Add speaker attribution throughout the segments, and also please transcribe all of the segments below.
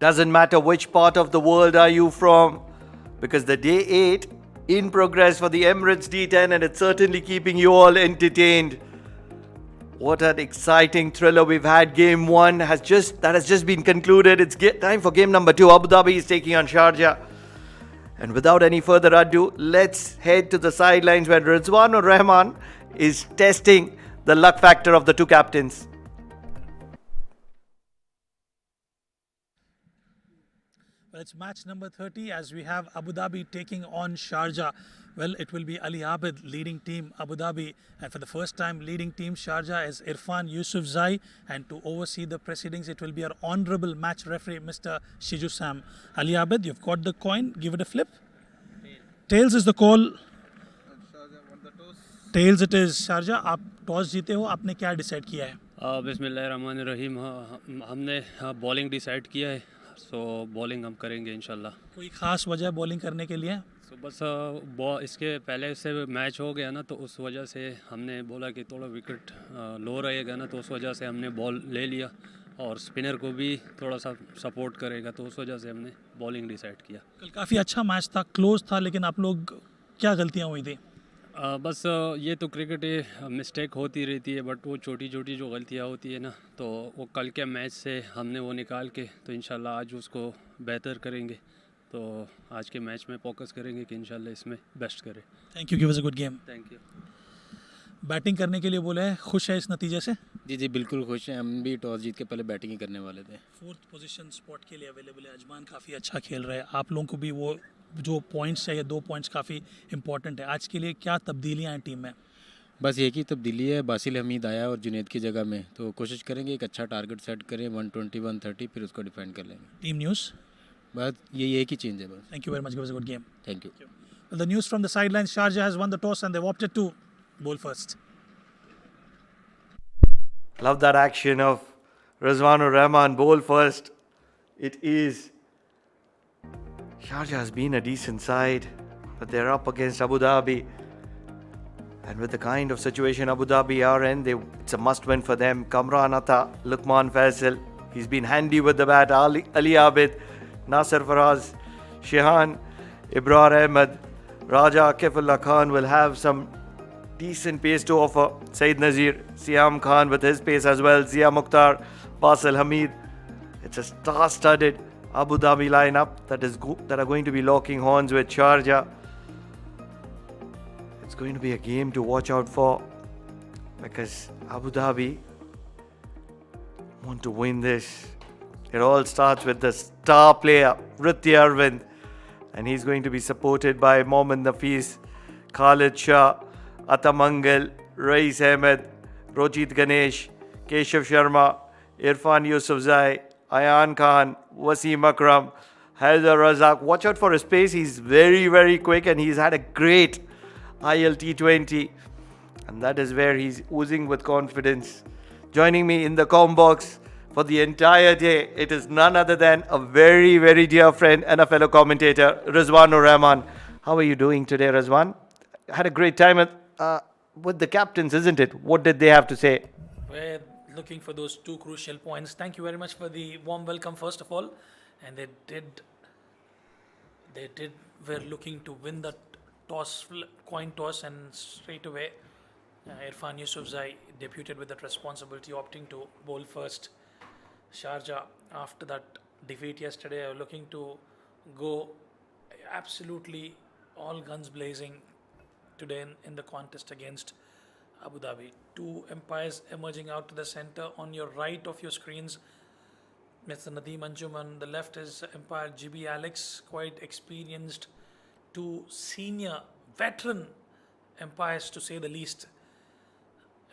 Speaker 1: Doesn't matter which part of the world are you from, because the day 8 in progress for the Emirates D10, and it's certainly keeping you all entertained. What an exciting thriller we've had. Game 1 has just been concluded. It's time for game number 2. Abu Dhabi is taking on Sharjah. And without any further ado, let's head to the sidelines where Rizwanur Rahman is testing the luck factor of the two captains.
Speaker 2: Well, it's match number 30 as we have Abu Dhabi taking on Sharjah. Well, it will be Ali Abid leading team Abu Dhabi, and for the first time leading team Sharjah is Irfan Yusufzai, and to oversee the proceedings it will be our honourable match referee Mr. Shiju Sam. Ali Abid, you've got the coin, give it a flip. Tails is the call. Tails it is. Sharjah, आप toss जीते हो, आपने क्या decide किया है?
Speaker 3: बिस्मिल्लाहिर्रहमानिर्रहीम, हमने bowling decide किया है, सो बॉलिंग हम करेंगे इंशाल्लाह।
Speaker 2: कोई ख़ास वजह बॉलिंग करने के लिए?
Speaker 3: सो बस इसके पहले से मैच हो गया ना, तो उस वजह से हमने बोला कि थोड़ा विकेट लो रहेगा ना, तो उस वजह से हमने बॉल ले लिया, और स्पिनर को भी थोड़ा सा सपोर्ट करेगा, तो उस वजह से हमने बॉलिंग डिसाइड किया।
Speaker 2: कल काफ़ी अच्छा मैच था, क्लोज था, लेकिन आप लोग क्या गलतियाँ हुई थी?
Speaker 3: बस ये तो क्रिकेट मिस्टेक होती रहती है, बट वो छोटी छोटी जो गलतियाँ होती है ना, तो वो कल के मैच से हमने वो निकाल के, तो इंशाल्लाह आज उसको बेहतर करेंगे, तो आज के मैच में फोकस करेंगे कि इंशाल्लाह इसमें बेस्ट करें।
Speaker 2: Thank you, give us a good game.
Speaker 3: Thank you.
Speaker 2: Batting करने के लिए बोले हैं, खुश है इस नतीजे से?
Speaker 4: जी बिल्कुल खुश हैं, हम भी टॉस जीत के पहले बैटिंग ही करने वाले थे।
Speaker 2: 4th पोजीशन स्पॉट के लिए अवेलेबल है। अजमान काफ़ी अच्छा खेल रहे हैं, आप लोगों को भी वो जो पॉइंट्स चाहिए, 2 पॉइंट्स काफ़ी इंपॉर्टेंट है। आज के लिए क्या तब्दीलियाँ हैं टीम में?
Speaker 4: बस एक ही तब्दीली है, बासिल हमीद आया और जुनैद की जगह में, तो कोशिश करेंगे एक अच्छा टारगेट सेट करें 120 130, फिर उसको डिफेंड कर लेंगे।
Speaker 2: Team news?
Speaker 4: बस ये एक ही चेंज है बस।
Speaker 2: Thank you very much, give us a good game.
Speaker 4: Thank you.
Speaker 2: Well, the news from the sidelines, Sharjah has won the toss and they've opted to bowl first.
Speaker 1: Love that action of Rizwanur Rahman, bowl first. It is. Sharjah has been a decent side, but they're up against Abu Dhabi. And with the kind of situation Abu Dhabi are in, it's a must-win for them. Kamran Atta, Luqman Faisal, he's been handy with the bat. Ali Abid, Nasir Faraz, Shehan, Ibrar Ahmed, Raja Akifullah Khan will have some decent pace to offer. Saeed Nazir, Siam Khan with his pace as well. Zia Mukhtar, Basil Hamid. It's a star-studded Abu Dhabi lineup that are going to be locking horns with Sharjah. It's going to be a game to watch out for, because Abu Dhabi want to win this. It all starts with the star player Ritti Arvind, and he's going to be supported by Mohammad Nafis, Khalid Shah, Atamangal, Rais Ahmed, Rojit Ganesh, Keshav Sharma, Irfan Yusufzai, Ayan Khan, Wasim Akram, Haider Razak. Watch out for his pace. He's very, very quick, and he's had a great ILT20, and that is where he's oozing with confidence. Joining me in the comm box for the entire day, it is none other than a very, very dear friend and a fellow commentator, Rizwanur Rahman. How are you doing today, Rizwan? Had a great time with the captains, isn't it? What did they have to say?
Speaker 5: We're looking for those 2 crucial points. Thank you very much for the warm welcome, first of all. And they were looking to win the coin toss, and straight away Irfan Yusufzai debuted with that responsibility, opting to bowl first. Sharjah, after that defeat yesterday, are looking to go absolutely all guns blazing today in the contest against Abu Dhabi. 2 umpires emerging out to the center. On your right of your screens, Mr. Nadeem Anjuman. The left is umpire GB Alex, quite experienced. 2 senior veteran umpires, to say the least,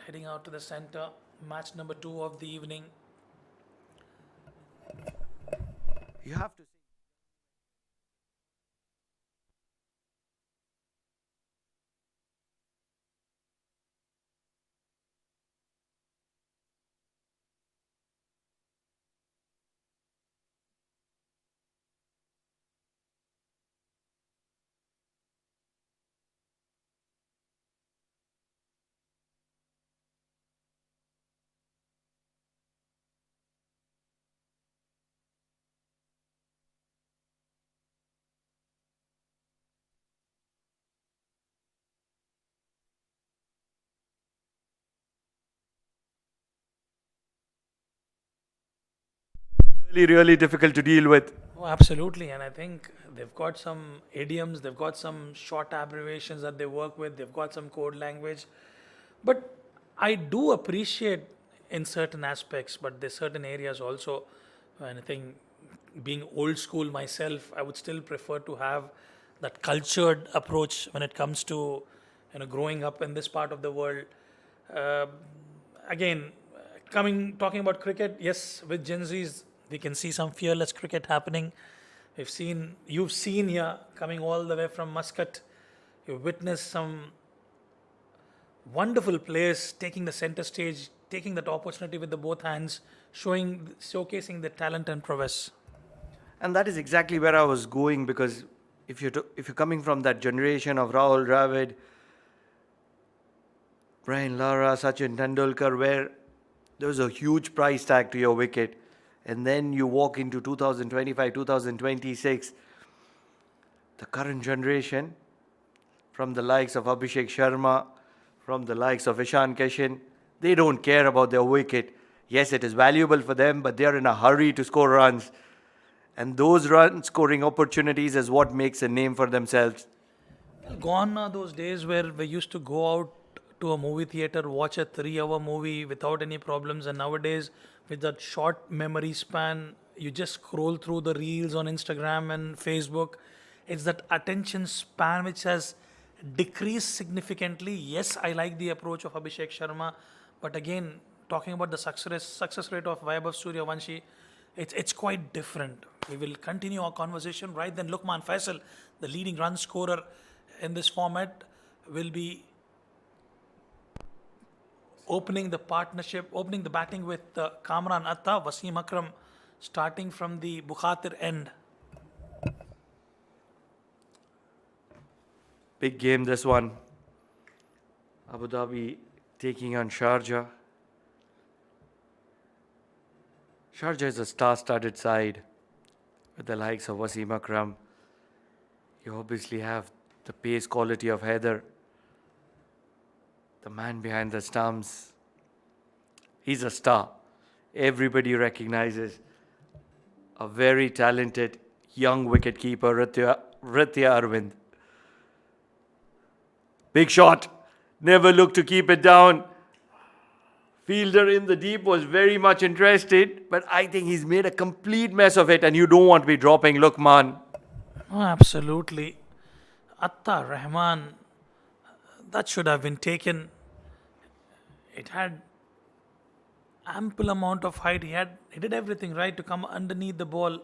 Speaker 5: heading out to the center. Match number 2 of the evening.
Speaker 1: You have to. really, really difficult to deal with.
Speaker 5: Oh, absolutely. And I think they've got some idioms, they've got some short abbreviations that they work with, they've got some code language. But I do appreciate in certain aspects, but there's certain areas also. And I think being old school myself, I would still prefer to have that cultured approach when it comes to growing up in this part of the world. Uh, Again, talking about cricket, yes, with Gen Zs, we can see some fearless cricket happening. You've seen here coming all the way from Muscat. You've witnessed some wonderful players taking the center stage, taking that opportunity with the both hands, showcasing their talent and prowess.
Speaker 1: And that is exactly where I was going, because if you're coming from that generation of Rahul Dravid, Brian Lara, Sachin Tendulkar, where there was a huge price tag to your wicket, and then you walk into 2025, 2026, the current generation, from the likes of Abhishek Sharma, from the likes of Ishan Kishan, they don't care about their wicket. Yes, it is valuable for them, but they are in a hurry to score runs. And those run scoring opportunities is what makes a name for themselves.
Speaker 5: Gone are those days where we used to go out to a movie theater, watch a 3-hour movie without any problems, and nowadays, with that short memory span, you just scroll through the reels on Instagram and Facebook. It's that attention span which has decreased significantly. Yes, I like the approach of Abhishek Sharma, but again, talking about the success rate of Vaibhav Suryavanshi, it's quite different. We will continue our conversation right then. Lukman Faisal, the leading run scorer in this format, will be opening the batting with Kamran Atta, Wasim Akram starting from the Bukhatir end.
Speaker 1: Big game, this one. Abu Dhabi taking on Sharjah. Sharjah is a star-studded side with the likes of Wasim Akram. You obviously have the pace quality of Haider, the man behind the stumps. He's a star. Everybody recognizes a very talented young wicketkeeper, Ritya Arvind. Big shot. Never looked to keep it down. Fielder in the deep was very much interested, but I think he's made a complete mess of it, and you don't want to be dropping Lukman.
Speaker 5: Oh, absolutely. Atta Rahman, that should have been taken. It had ample amount of height. He did everything right to come underneath the ball.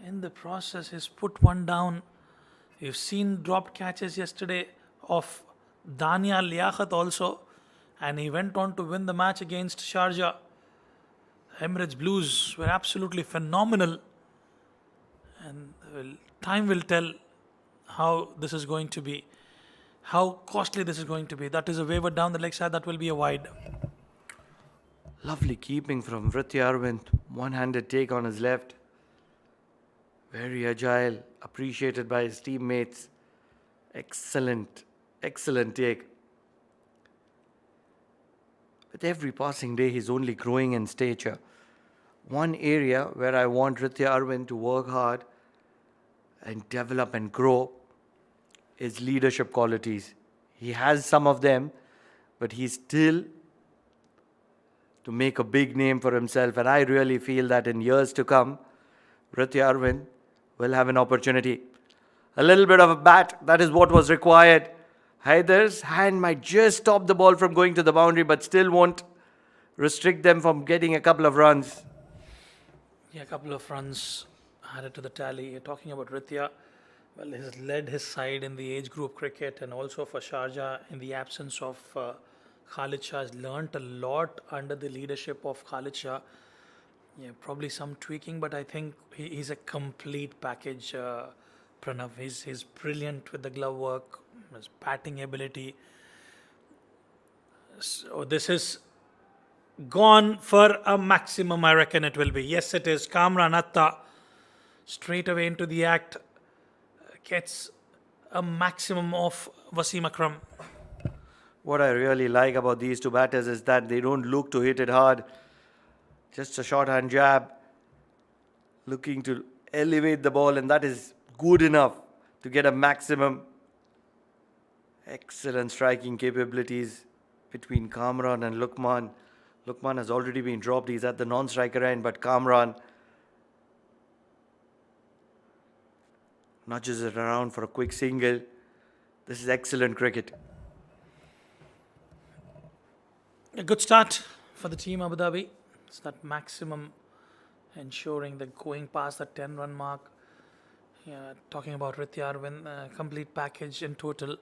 Speaker 5: In the process, he's put one down. You've seen dropped catches yesterday of Dania Liaquat also, and he went on to win the match against Sharjah. Emirates Blues were absolutely phenomenal, and time will tell how this is going to be, how costly this is going to be. That is a waiver down the leg side, that will be a wide.
Speaker 1: Lovely keeping from Ritya Arvind. One-handed take on his left. Very agile, appreciated by his teammates. Excellent take. With every passing day, he's only growing in stature. One area where I want Ritya Arvind to work hard and develop and grow is leadership qualities. He has some of them, but he's still to make a big name for himself. And I really feel that in years to come, Ritya Arvind will have an opportunity. A little bit of a bat, that is what was required. Haider's hand might just stop the ball from going to the boundary, but still won't restrict them from getting a couple of runs.
Speaker 5: Yeah, a couple of runs added to the tally. You're talking about Ritya. Well, he's led his side in the age group cricket, and also for Sharjah in the absence of Khalid Shah. Has learnt a lot under the leadership of Khalid Shah. Yeah, probably some tweaking, but I think he's a complete package, Pranav. He's brilliant with the glove work, his batting ability. So this is gone for a maximum, I reckon it will be. Yes, it is. Kamran Atta straight away into the act gets a maximum of Wasim Akram.
Speaker 1: What I really like about these two batters is that they don't look to hit it hard. Just a shorthand jab. looking to elevate the ball, and that is good enough to get a maximum. Excellent striking capabilities between Kamran and Lukman. Lukman has already been dropped. He's at the non-striker end, but Kamran nudges it around for a quick single. This is excellent cricket.
Speaker 5: A good start for the team Abu Dhabi. It's that maximum ensuring they're going past the 10-run mark. Yeah, talking about Rityarvin, complete package in total.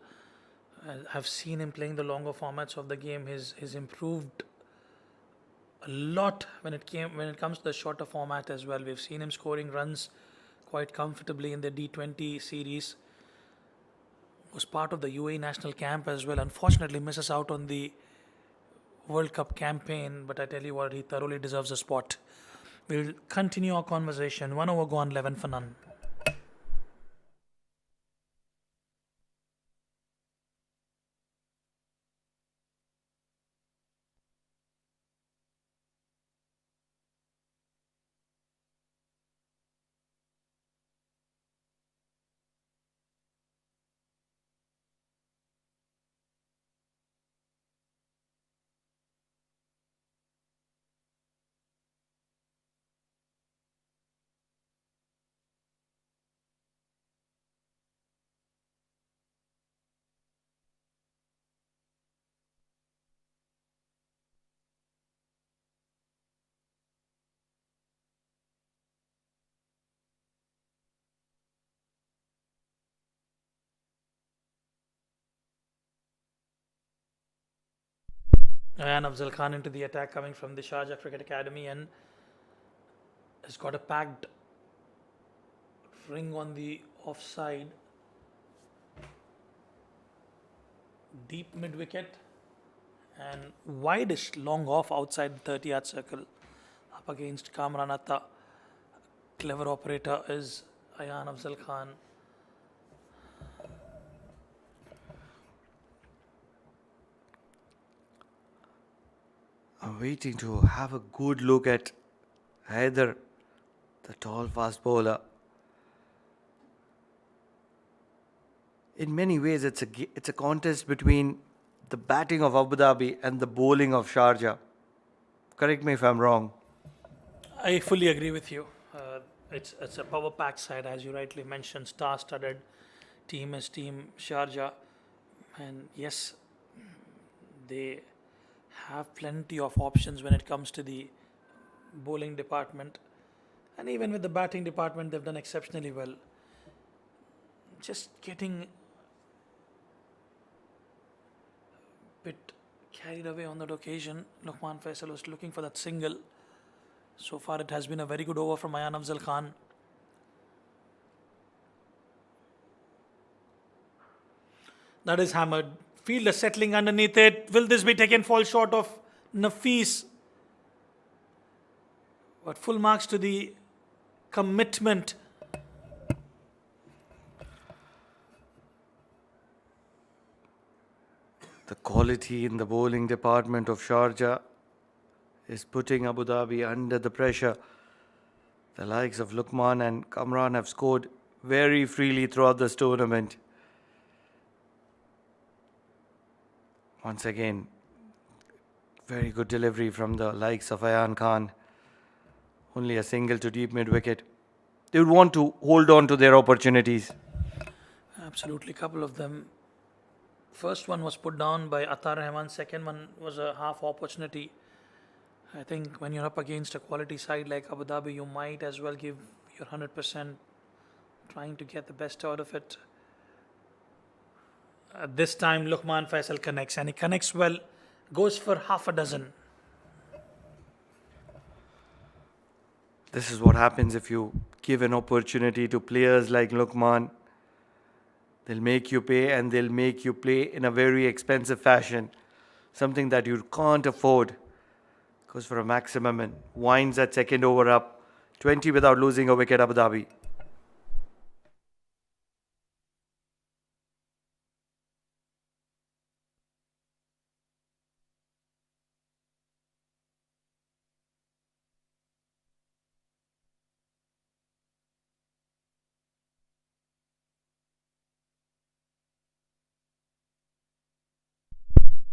Speaker 5: I've seen him playing the longer formats of the game. He's improved a lot when it comes to the shorter format as well. We've seen him scoring runs quite comfortably in the D20 series. Was part of the UAE national camp as well. Unfortunately, misses out on the World Cup campaign, but I tell you what, he thoroughly deserves a spot. We'll continue our conversation. 1 over gone, 11 for none. Ayan Afzal Khan into the attack coming from the Sharjah Cricket Academy and has got a packed ring on the offside. Deep mid wicket and wideish long off outside the 30-yard circle. Up against Kamran Atta. Clever operator is Ayan Afzal Khan.
Speaker 1: I'm waiting to have a good look at Haider, the tall fast bowler. In many ways, it's a contest between the batting of Abu Dhabi and the bowling of Sharjah. Correct me if I'm wrong.
Speaker 5: I fully agree with you. It's a power pack side, as you rightly mentioned, star-studded team is Team Sharjah, and yes, they have plenty of options when it comes to the bowling department, and even with the batting department, they've done exceptionally well. Just getting a bit carried away on that occasion. Luqman Faisal was looking for that single. So far, it has been a very good over from Ayan Afzal Khan. That is hammered. Fielder settling underneath it. Will this be taken fall short of Nafis? But full marks to the commitment.
Speaker 1: The quality in the bowling department of Sharjah is putting Abu Dhabi under the pressure. The likes of Lukman and Kamran have scored very freely throughout this tournament. Once again, very good delivery from the likes of Ayan Khan. Only a single to deep mid wicket. They would want to hold on to their opportunities.
Speaker 5: Absolutely, couple of them. First one was put down by Atar Rahman. Second one was a half opportunity. I think when you're up against a quality side like Abu Dhabi, you might as well give your 100%, trying to get the best out of it. This time, Luqman Faisal connects, and he connects well, goes for half a dozen.
Speaker 1: This is what happens if you give an opportunity to players like Luqman. They'll make you pay, and they'll make you play in a very expensive fashion. Something that you can't afford. Goes for a maximum and winds at second over up. 20 without losing a wicket, Abu Dhabi.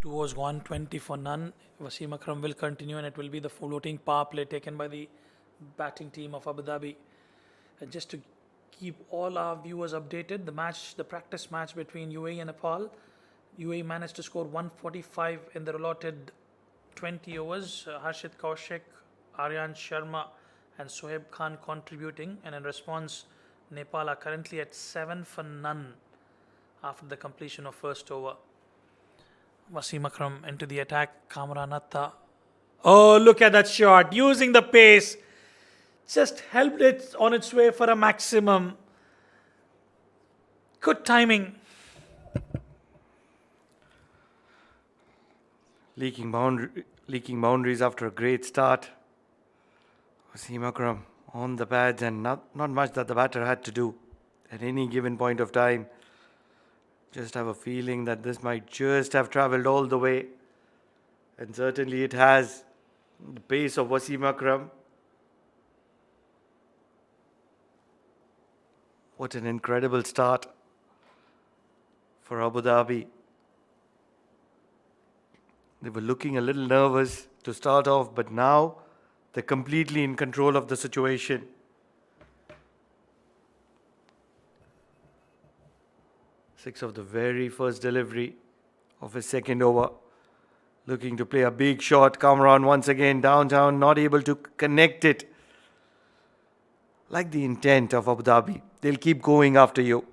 Speaker 5: 2 overs gone, 20 for none. Wasim Akram will continue, and it will be the floating power play taken by the batting team of Abu Dhabi. And just to keep all our viewers updated, the practice match between UAE and Nepal, UAE managed to score 145 in their allotted 20 overs. Harshit Kaushik, Aryan Sharma, and Sohaib Khan contributing, and in response, Nepal are currently at 7 for none after the completion of first over. Wasim Akram into the attack. Kamran Atta. Oh, look at that shot. Using the pace. Just helped it on its way for a maximum. Good timing.
Speaker 1: Leaking boundaries after a great start. Wasim Akram on the pads, and not much that the batter had to do at any given point of time. Just have a feeling that this might just have travelled all the way. And certainly it has. The pace of Wasim Akram. What an incredible start for Abu Dhabi. They were looking a little nervous to start off, but now they're completely in control of the situation. Six of the very first delivery of his second over. Looking to play a big shot. Kamran once again downtown, not able to connect it. Like the intent of Abu Dhabi. They'll keep going after you.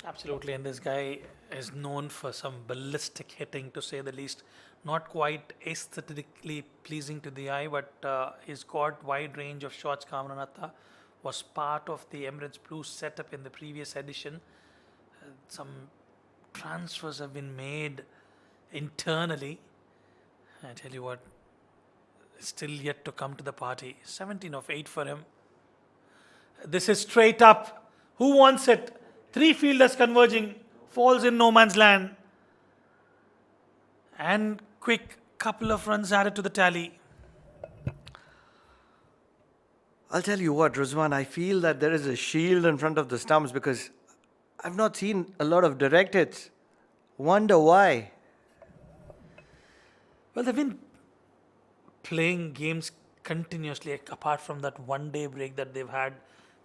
Speaker 5: Absolutely, and this guy is known for some ballistic hitting, to say the least. Not quite aesthetically pleasing to the eye, but he's got wide range of shots. Kamran Atta was part of the Emirates Blue setup in the previous edition. Some transfers have been made internally. I tell you what, still yet to come to the party. 17 of 8 for him. This is straight up. Who wants it? 3 fielders converging. Falls in no man's land. And quick couple of runs added to the tally.
Speaker 1: I'll tell you what, Rizwan, I feel that there is a shield in front of the stumps because I've not seen a lot of direct hits. Wonder why.
Speaker 5: Well, they've been playing games continuously, apart from that 1 day break that they've had.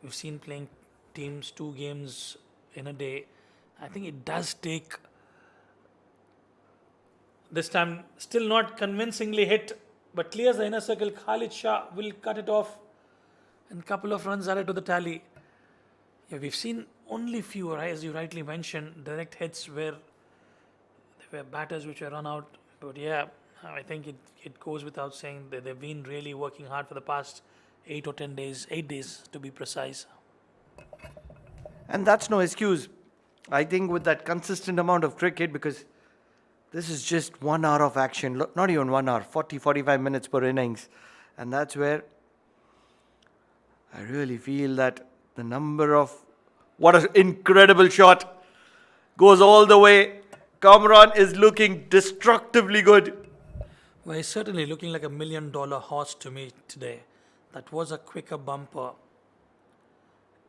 Speaker 5: We've seen playing teams 2 games in a day. I think it does take, this time still not convincingly hit, but clears the inner circle. Khalid Shah will cut it off, and couple of runs added to the tally. Yeah, we've seen only few, as you rightly mentioned, direct hits where there were batters which were run out. But yeah, I think it goes without saying that they've been really working hard for the past 8 or 10 days, 8 days to be precise.
Speaker 1: And that's no excuse. I think with that consistent amount of cricket, because this is just 1 hour of action, not even 1 hour, 40-45 minutes per innings. And that's where I really feel that the number of, what an incredible shot, goes all the way. Kamran is looking destructively good.
Speaker 5: Well, he's certainly looking like $1 million horse to me today. That was a quicker bumper.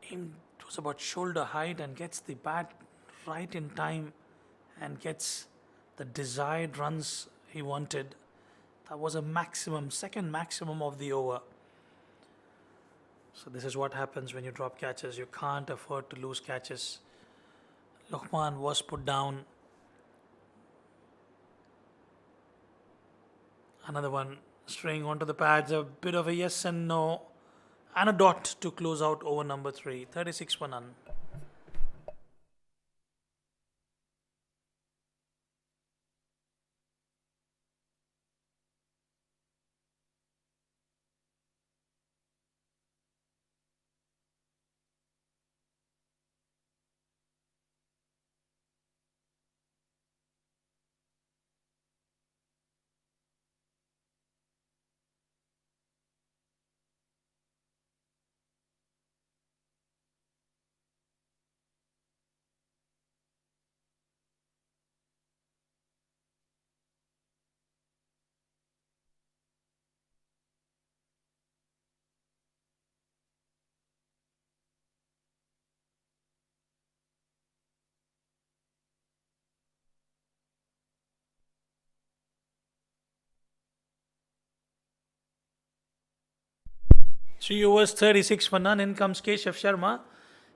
Speaker 5: It was about shoulder height and gets the bat right in time and gets the desired runs he wanted. That was a maximum, second maximum of the over. So this is what happens when you drop catches. You can't afford to lose catches. Luqman was put down. Another one straying onto the pads. A bit of a yes and no. And a dot to close out over number 3. 36 for none. 3 overs, 36 for none. In comes Keshav Sharma.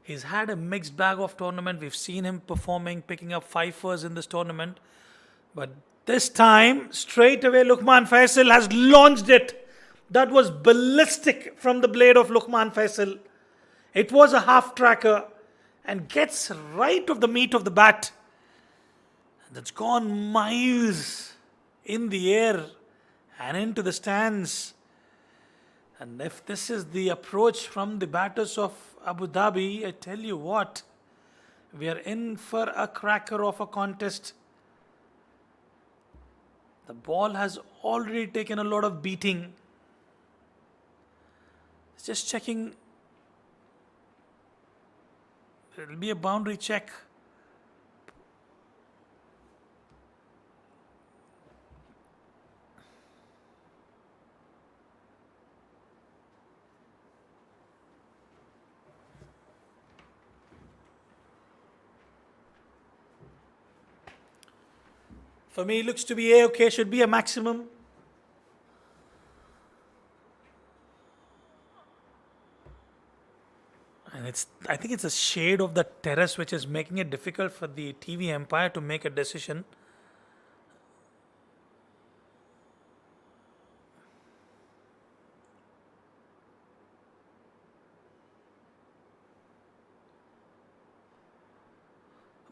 Speaker 5: He's had a mixed bag of tournament. We've seen him performing, picking up 5 in this tournament. But this time, straight away, Luqman Faisal has launched it. That was ballistic from the blade of Luqman Faisal. It was a half tracker and gets right of the meat of the bat. That's gone miles in the air and into the stands. And if this is the approach from the batters of Abu Dhabi, I tell you what, we are in for a cracker of a contest. The ball has already taken a lot of beating. Just checking. It will be a boundary check. For me, it looks to be A-OK, should be a maximum. And I think it's a shade of the terrace which is making it difficult for the TV umpire to make a decision.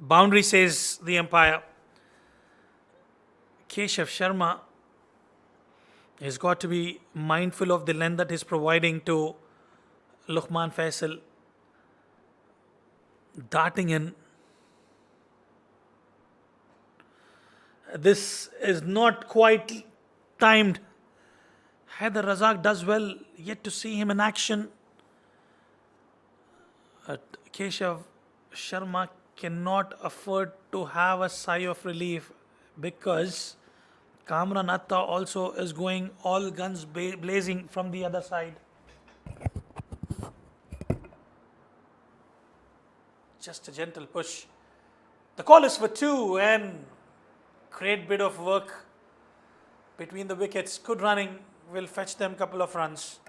Speaker 5: Boundary, says the umpire. Keshav Sharma has got to be mindful of the length that he's providing to Luqman Faisal. Darting in. This is not quite timed. Haider Razak does well, yet to see him in action. Keshav Sharma cannot afford to have a sigh of relief because Kamran Atta also is going all guns blazing from the other side. Just a gentle push. The call is for 2 and great bit of work between the wickets. Good running will fetch them a couple of runs.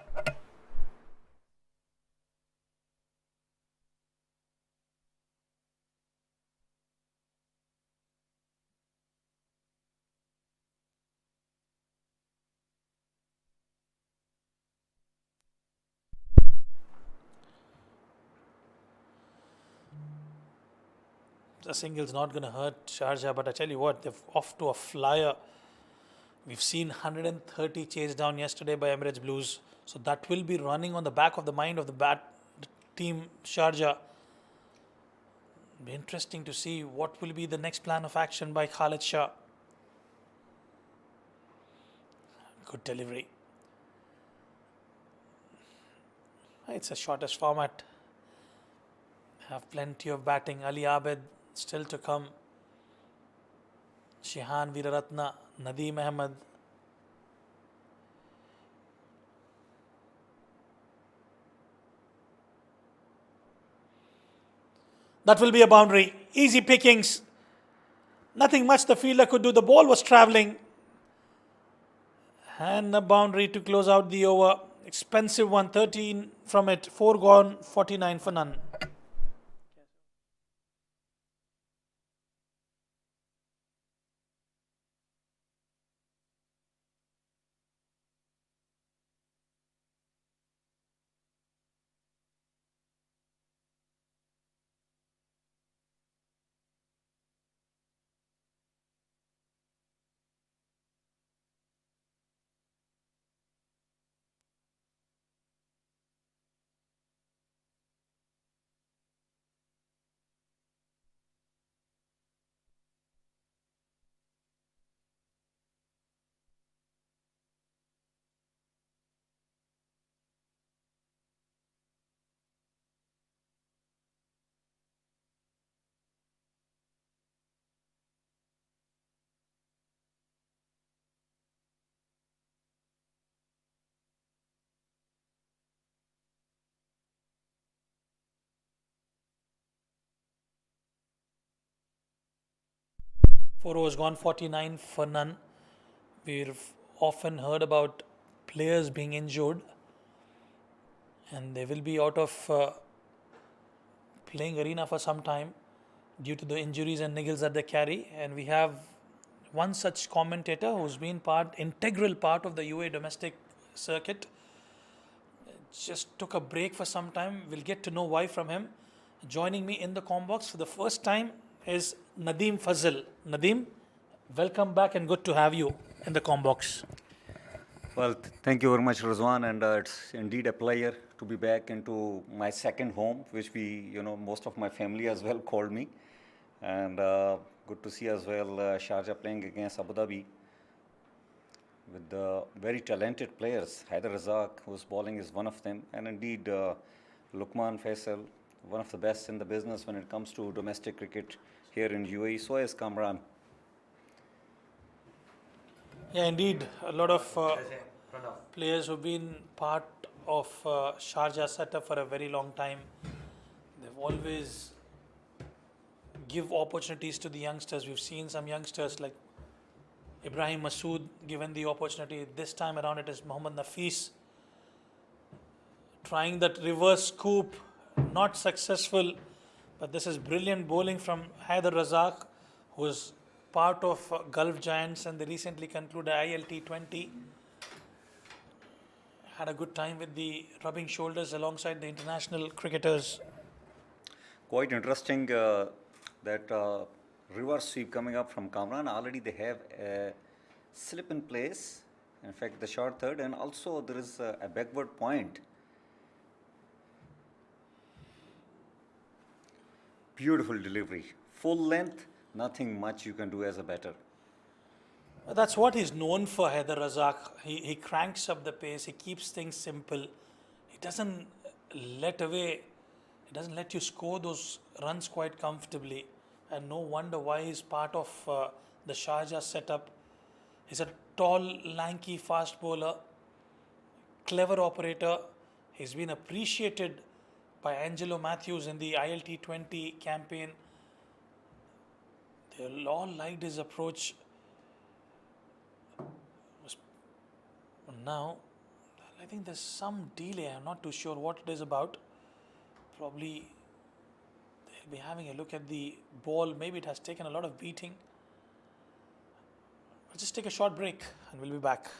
Speaker 5: A single's not going to hurt Sharjah, but I tell you what, they're off to a flyer. We've seen 130 chased down yesterday by Emirates Blues, so that will be running on the back of the mind of the team Sharjah. Be interesting to see what will be the next plan of action by Khalid Shah. Good delivery. It's a shortest format. Have plenty of batting. Ali Abid still to come. Shihan Veeraratna, Nadeem Ahmed. That will be a boundary. Easy pickings. Nothing much the fielder could do. The ball was travelling. And a boundary to close out the over. Expensive one, 13 from it. 4 gone, 49 for none. Four overs gone, 49 for none. We've often heard about players being injured. and they will be out of playing arena for some time due to the injuries and niggles that they carry. And we have one such commentator who's been integral part of the UAE domestic circuit. Just took a break for some time. We'll get to know why from him. Joining me in the combox for the first time is Nadeem Fazil. Nadeem, welcome back and good to have you in the combox.
Speaker 6: Well, thank you very much, Rizwan, and it's indeed a pleasure to be back into my second home, which most of my family as well called me, and good to see as well Sharjah playing against Abu Dhabi with very talented players. Haider Razak, whose bowling is one of them, and indeed Lukman Faisal, one of the best in the business when it comes to domestic cricket here in UAE. So is Kamran.
Speaker 5: Yeah, indeed, a lot of players who've been part of Sharjah setup for a very long time. They've always give opportunities to the youngsters. We've seen some youngsters like Ibrahim Masood given the opportunity. This time around it is Mohammad Nafis trying that reverse scoop, not successful, but this is brilliant bowling from Haider Razak, who is part of Gulf Giants and they recently concluded ILT20. Had a good time with the rubbing shoulders alongside the international cricketers.
Speaker 6: Quite interesting that reverse sweep coming up from Kamran. Already they have a slip in place, in fact the short third, and also there is a backward point. Beautiful delivery, full length, nothing much you can do as a batter.
Speaker 5: That's what he's known for, Haider Razak. He cranks up the pace, he keeps things simple. He doesn't let you score those runs quite comfortably. And no wonder why he's part of the Sharjah setup. He's a tall, lanky, fast bowler, clever operator. He's been appreciated by Angelo Matthews in the ILT20 campaign. They all liked his approach. Now, I think there's some delay. I'm not too sure what it is about. Probably they'll be having a look at the ball. Maybe it has taken a lot of beating. Let's just take a short break and we'll be back.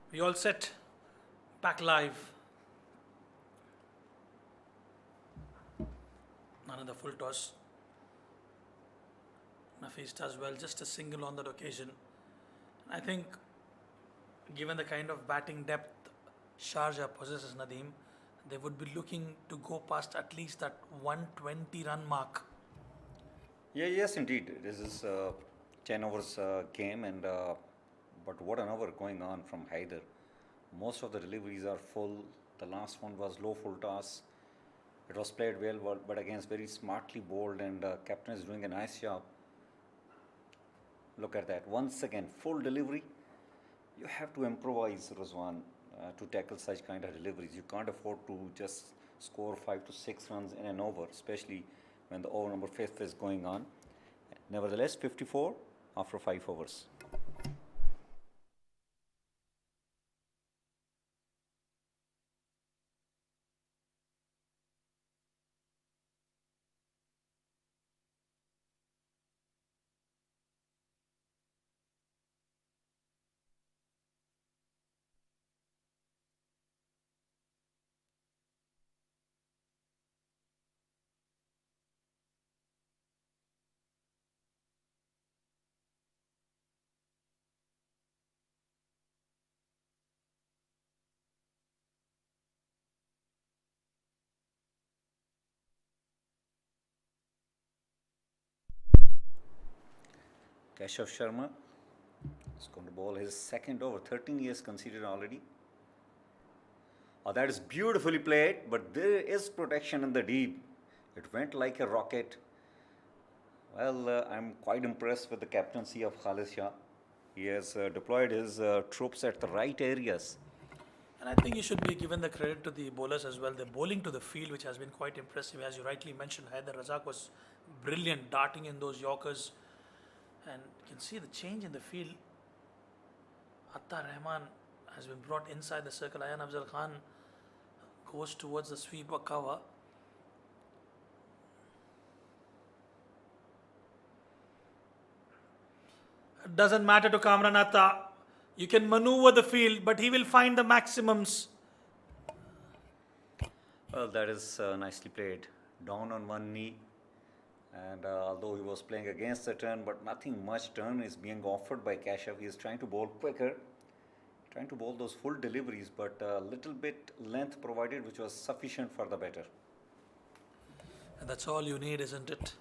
Speaker 5: We all set, back live. Another full toss. Nafis does well, just a single on that occasion. I think, given the kind of batting depth Sharjah possesses, Nadeem, they would be looking to go past at least that 120 run mark.
Speaker 6: Yes, indeed. This is 10 overs game, and but what an over going on from Haider. Most of the deliveries are full. The last one was low full toss. It was played well, but against very smartly bowled, and captain is doing a nice job. Look at that. Once again, full delivery. You have to improvise, Rizwan, to tackle such kind of deliveries. You can't afford to just score 5 to 6 runs in an over, especially when the over number 5 is going on. Nevertheless, 54 after 5 overs. Keshav Sharma is going to bowl his second over. 13 years conceded already. Oh, that is beautifully played, but there is protection in the deep. It went like a rocket. Well, I'm quite impressed with the captaincy of Khalid Shah. He has deployed his troops at the right areas.
Speaker 5: And I think you should be given the credit to the bowlers as well. They're bowling to the field, which has been quite impressive. As you rightly mentioned, Haider Razak was brilliant darting in those Yorkers. And you can see the change in the field. Attar Rahman has been brought inside the circle. Ayan Afzal Khan goes towards the sweeper cover. It doesn't matter to Kamran Atta. You can maneuver the field, but he will find the maximums.
Speaker 6: Well, that is nicely played. Down on one knee. And although he was playing against the turn, but nothing much turn is being offered by Keshav. He is trying to bowl quicker. Trying to bowl those full deliveries, but a little bit length provided, which was sufficient for the batter.
Speaker 5: And that's all you need, isn't it?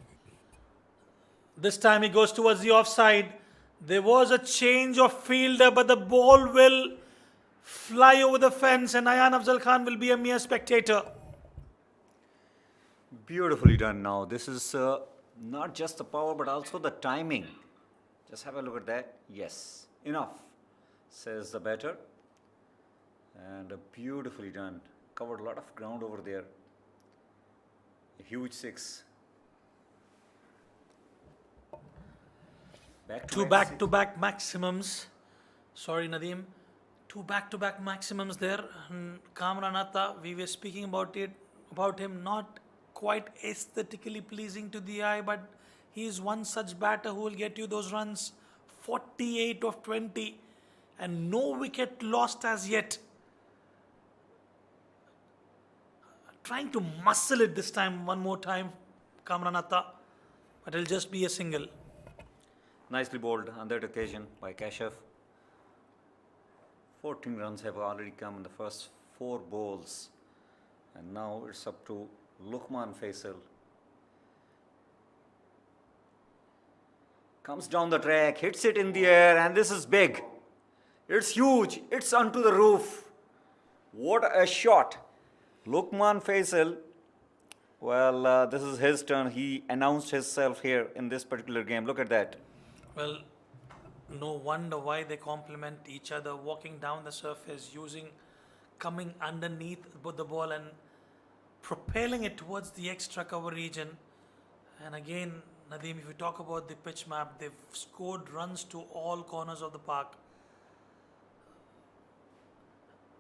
Speaker 5: This time he goes towards the offside. There was a change of fielder, but the ball will fly over the fence and Ayan Afzal Khan will be a mere spectator.
Speaker 6: Beautifully done now. This is not just the power, but also the timing. Just have a look at that. Yes, enough, says the batter. And beautifully done. Covered a lot of ground over there. A huge six.
Speaker 5: Two back-to-back maximums. Sorry, Nadeem. Two back-to-back maximums there. And Kamran Atta, we were speaking about him not quite aesthetically pleasing to the eye, but he is one such batter who will get you those runs. 48 of 20 and no wicket lost as yet. Trying to muscle it this time, one more time, Kamran Atta, but it'll just be a single.
Speaker 6: Nicely bowled on that occasion by Keshav. 14 runs have already come in the first 4 balls. And now it's up to Luqman Faisal. Comes down the track, hits it in the air, and this is big. It's huge. It's onto the roof. What a shot. Luqman Faisal, well, this is his turn. He announced himself here in this particular game. Look at that.
Speaker 5: Well, no wonder why they complement each other, walking down the surface, coming underneath the ball and propelling it towards the extra cover region. And again, Nadeem, if you talk about the pitch map, they've scored runs to all corners of the park.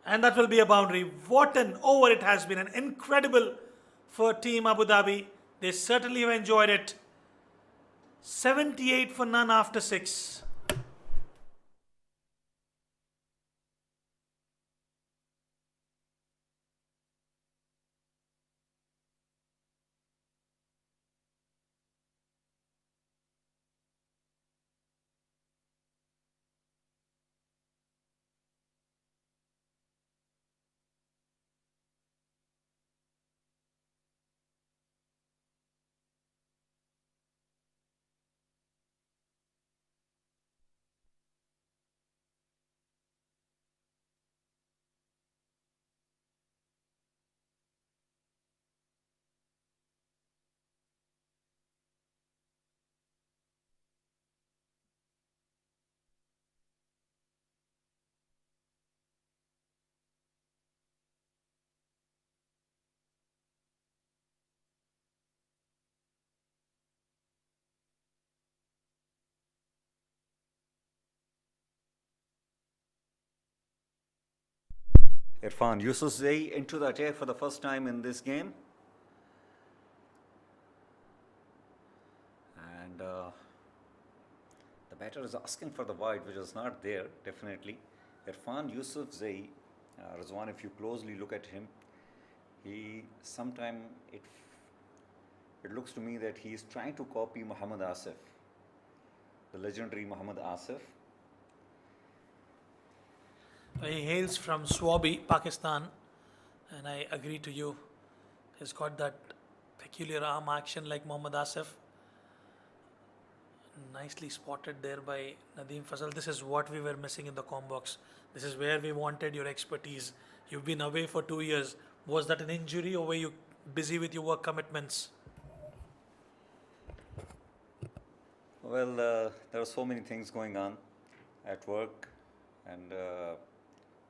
Speaker 5: And that will be a boundary. What an over it has been. An incredible for Team Abu Dhabi. They certainly have enjoyed it. 78 for none after 6.
Speaker 6: Irfan Yusufzai into the attack for the first time in this game. And the batter is asking for the wide, which is not there, definitely. Irfan Yusufzai, Rizwan, if you closely look at him, he sometime it looks to me that he is trying to copy Muhammad Asif, the legendary Muhammad Asif.
Speaker 5: He hails from Swabi, Pakistan, and I agree to you. He's got that peculiar arm action like Muhammad Asif. Nicely spotted there by Nadeem Fazal. This is what we were missing in the combox. This is where we wanted your expertise. You've been away for 2 years. Was that an injury or were you busy with your work commitments?
Speaker 6: Well, there are so many things going on at work and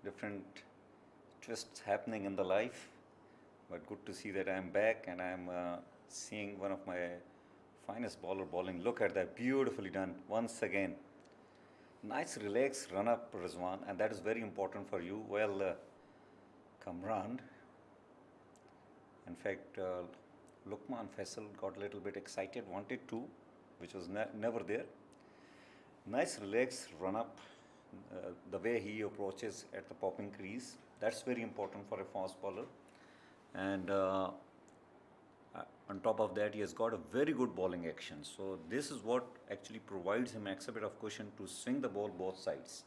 Speaker 6: different twists happening in the life. But good to see that I'm back and I'm seeing one of my finest bowler bowling. Look at that, beautifully done once again. Nice relaxed run up, Rizwan, and that is very important for you. Well, Kamran, in fact, Lukman Faisal got a little bit excited, wanted to, which was never there. Nice relaxed run up, the way he approaches at the popping crease. That's very important for a fast bowler. And on top of that, he has got a very good bowling action. So this is what actually provides him extra bit of cushion to swing the ball both sides.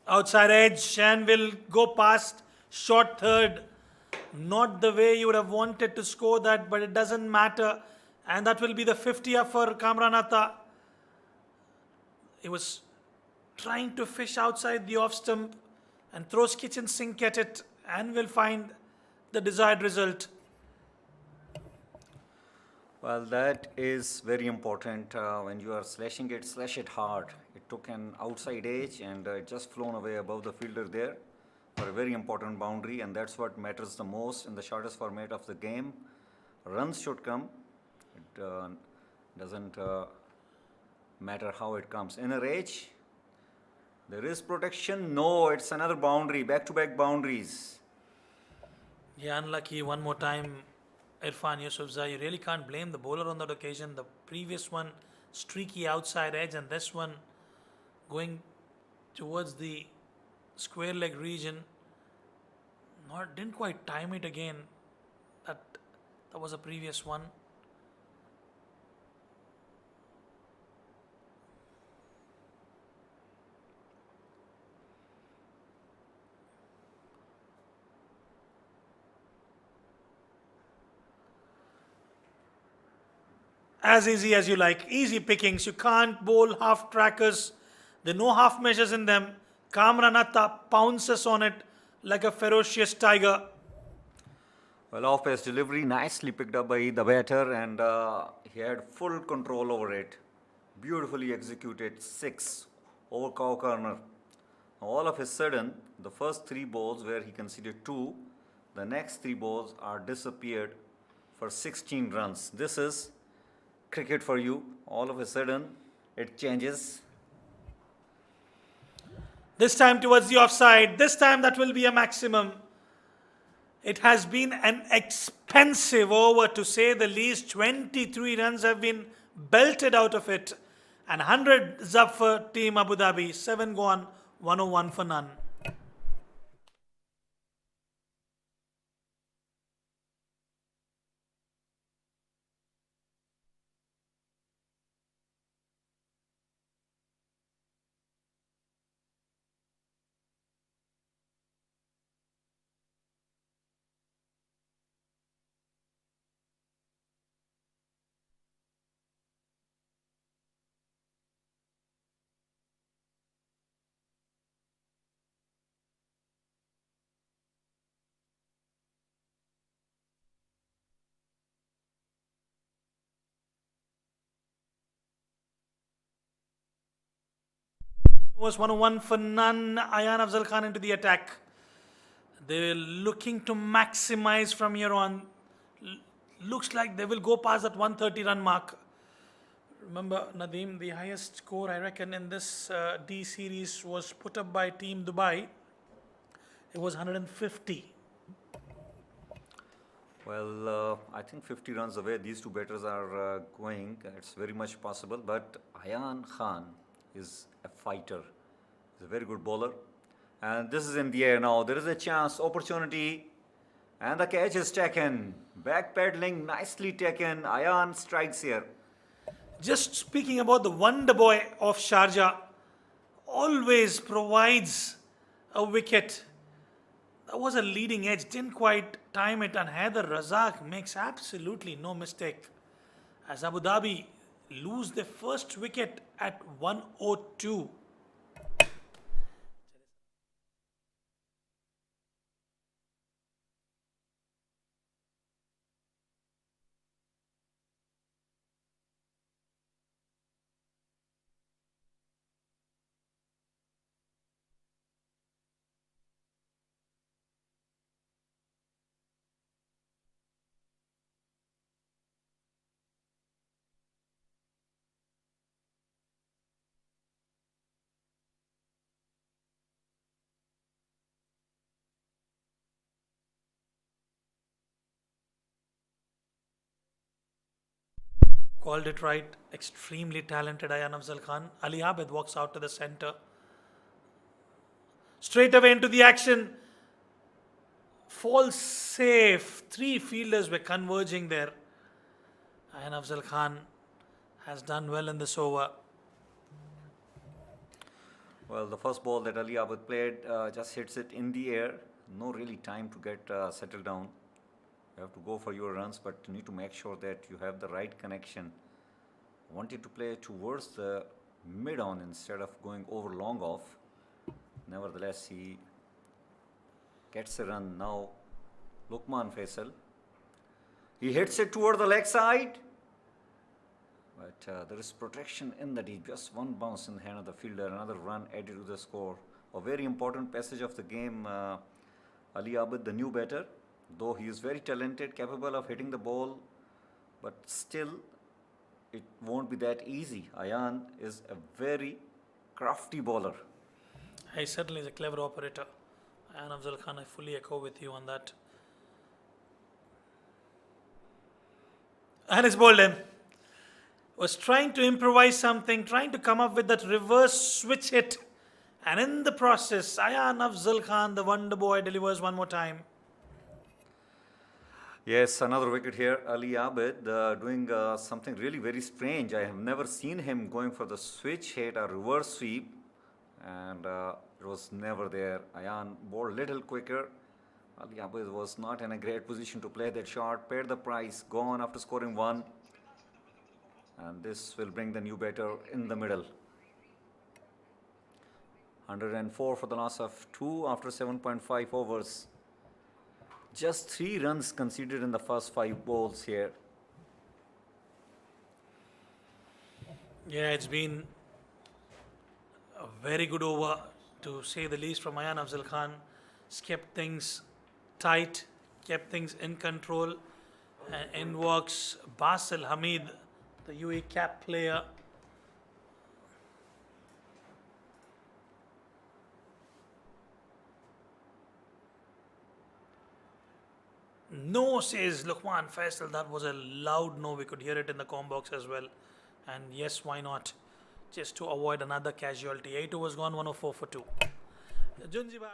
Speaker 5: Outside edge and will go past short third. Not the way you would have wanted to score that, but it doesn't matter. And that will be the 50th for Kamran Atta. He was trying to fish outside the off stump and throws kitchen sink at it and will find the desired result.
Speaker 6: Well, that is very important. When you are slashing it, slash it hard. It took an outside edge and it just flown away above the fielder there for a very important boundary, and that's what matters the most in the shortest format of the game. Runs should come. It doesn't matter how it comes. Inner edge. There is protection. No, it's another boundary. Back-to-back boundaries.
Speaker 5: Yeah, unlucky one more time. Irfan Yusufzai, you really can't blame the bowler on that occasion. The previous one, streaky outside edge, and this one going towards the square leg region. Didn't quite time it again. That was a previous one. As easy as you like. Easy pickings. You can't bowl half trackers. There are no half measures in them. Kamran Atta pounces on it like a ferocious tiger.
Speaker 6: Well, off-pace delivery nicely picked up by the batter, and he had full control over it. Beautifully executed 6 over cow corner. All of a sudden, the first 3 balls where he conceded 2, the next 3 balls are disappeared for 16 runs. This is cricket for you. All of a sudden, it changes.
Speaker 5: This time towards the offside. This time that will be a maximum. It has been an expensive over, to say the least. 23 runs have been belted out of it. And 100 is up for Team Abu Dhabi. 7 gone, 101 for none. Was 101 for none. Ayan Afzal Khan into the attack. They're looking to maximize from here on. Looks like they will go past that 130 run mark. Remember, Nadeem, the highest score I reckon in this D series was put up by Team Dubai. It was 150.
Speaker 6: Well, I think 50 runs away these 2 batters are going. It's very much possible, but Ayan Khan is a fighter. He's a very good bowler. And this is in the air now. There is a chance, opportunity, and the catch is taken. Backpedaling, nicely taken. Ayan strikes here.
Speaker 5: Just speaking about the wonder boy of Sharjah, always provides a wicket. That was a leading edge, didn't quite time it, and Haider Razak makes absolutely no mistake as Abu Dhabi lose their first wicket at 102. Called it right. Extremely talented Ayan Afzal Khan. Ali Abid walks out to the center. Straight away into the action. Falls safe. Three fielders were converging there. Ayan Afzal Khan has done well in this over.
Speaker 6: Well, the first ball that Ali Abid played just hits it in the air. No really time to get settled down. You have to go for your runs, but you need to make sure that you have the right connection. Wanted to play towards the mid-on instead of going over long off. Nevertheless, he gets a run now. Lukman Faisal. He hits it toward the leg side. But there is protection in the deep. Just one bounce in the hand of the fielder. Another run added to the score. A very important passage of the game. Ali Abid, the new batter. Though he is very talented, capable of hitting the ball, but still it won't be that easy. Ayan is a very crafty bowler.
Speaker 5: He certainly is a clever operator. Ayan Afzal Khan, I fully echo with you on that. And it's bowled him. Was trying to improvise something, trying to come up with that reverse switch hit. And in the process, Ayan Afzal Khan, the wonder boy, delivers one more time.
Speaker 6: Yes, another wicket here. Ali Abid doing something really very strange. I have never seen him going for the switch hit or reverse sweep, and it was never there. Ayan bowled little quicker. Ali Abid was not in a great position to play that shot. Paid the price, gone after scoring one, and this will bring the new batter in the middle. 104 for the loss of 2 after 7.5 overs. Just 3 runs conceded in the first 5 balls here.
Speaker 5: Yeah, it's been a very good over, to say the least, from Ayan Afzal Khan. He's kept things tight, kept things in control. And in works Basil Hamid, the UAE cap player. No, says Luqman Faisal. That was a loud no. We could hear it in the com box as well. And yes, why not? Just to avoid another casualty. 8 overs gone, 104 for 2. Junji bhai.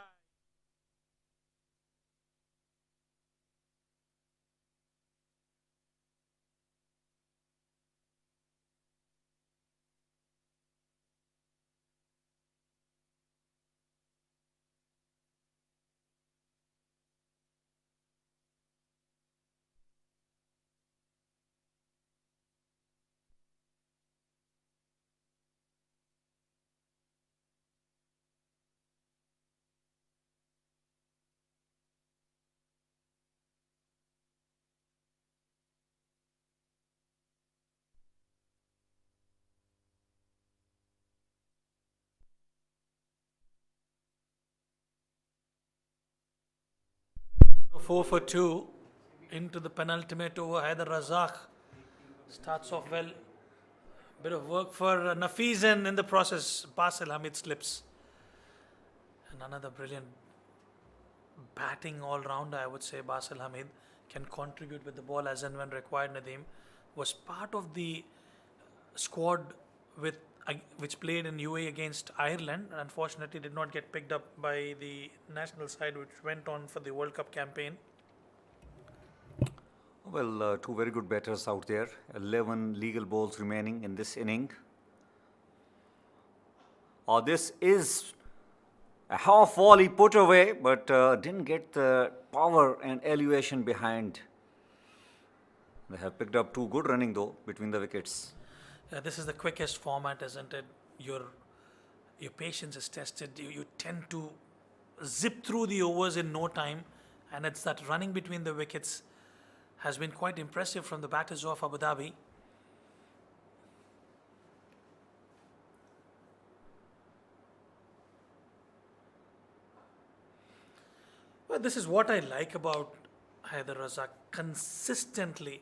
Speaker 5: Four for 2 into the penultimate over. Haider Razak starts off well. Bit of work for Nafiz, and in the process, Basil Hamid slips. And another brilliant batting all-rounder, I would say. Basil Hamid can contribute with the ball as and when required. Nadeem was part of the squad which played in UAE against Ireland, and unfortunately did not get picked up by the national side, which went on for the World Cup campaign.
Speaker 6: Well, 2 very good batters out there. 11 legal balls remaining in this inning. This is A half wall he put away, but didn't get the power and elevation behind. They have picked up 2 good running though between the wickets.
Speaker 5: Yeah, this is the quickest format, isn't it? Your patience is tested. You tend to zip through the overs in no time, and it's that running between the wickets has been quite impressive from the batters of Abu Dhabi. Well, this is what I like about Haider Razak. Consistently,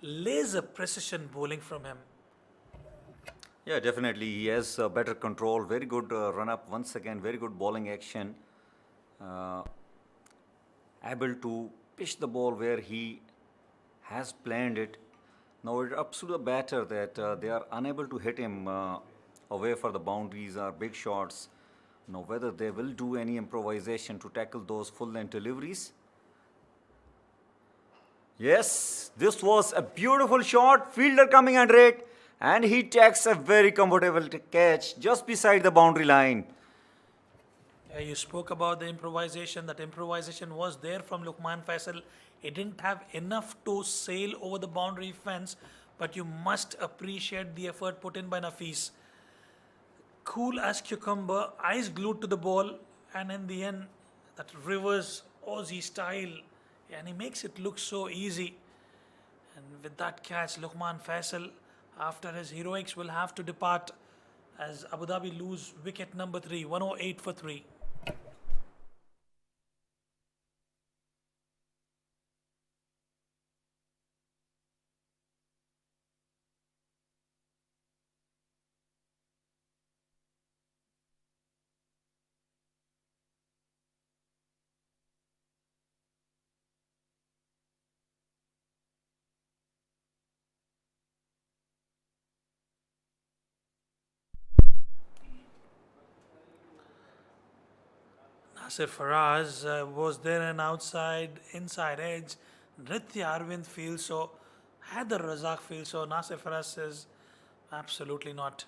Speaker 5: laser precision bowling from him.
Speaker 6: Yeah, definitely. He has better control, very good run up once again, very good bowling action. Uh, Able to pitch the ball where he has planned it. Now it's up to the batter that they are unable to hit him away for the boundaries or big shots. Now whether they will do any improvisation to tackle those full length deliveries. Yes, this was a beautiful shot. Fielder coming under it, and he takes a very comfortable catch just beside the boundary line.
Speaker 5: You spoke about the improvisation. That improvisation was there from Luqman Faisal. He didn't have enough to sail over the boundary fence, but you must appreciate the effort put in by Nafis. Cool as cucumber, eyes glued to the ball, and in the end, that reverse Aussie style, and he makes it look so easy. And with that catch, Luqman Faisal, after his heroics, will have to depart as Abu Dhabi lose wicket number 3, 108 for 3. Nasir Faraz was there an inside edge. Nritya Arvind feels so. Haider Razak feels so. Nasir Faraz says, absolutely not.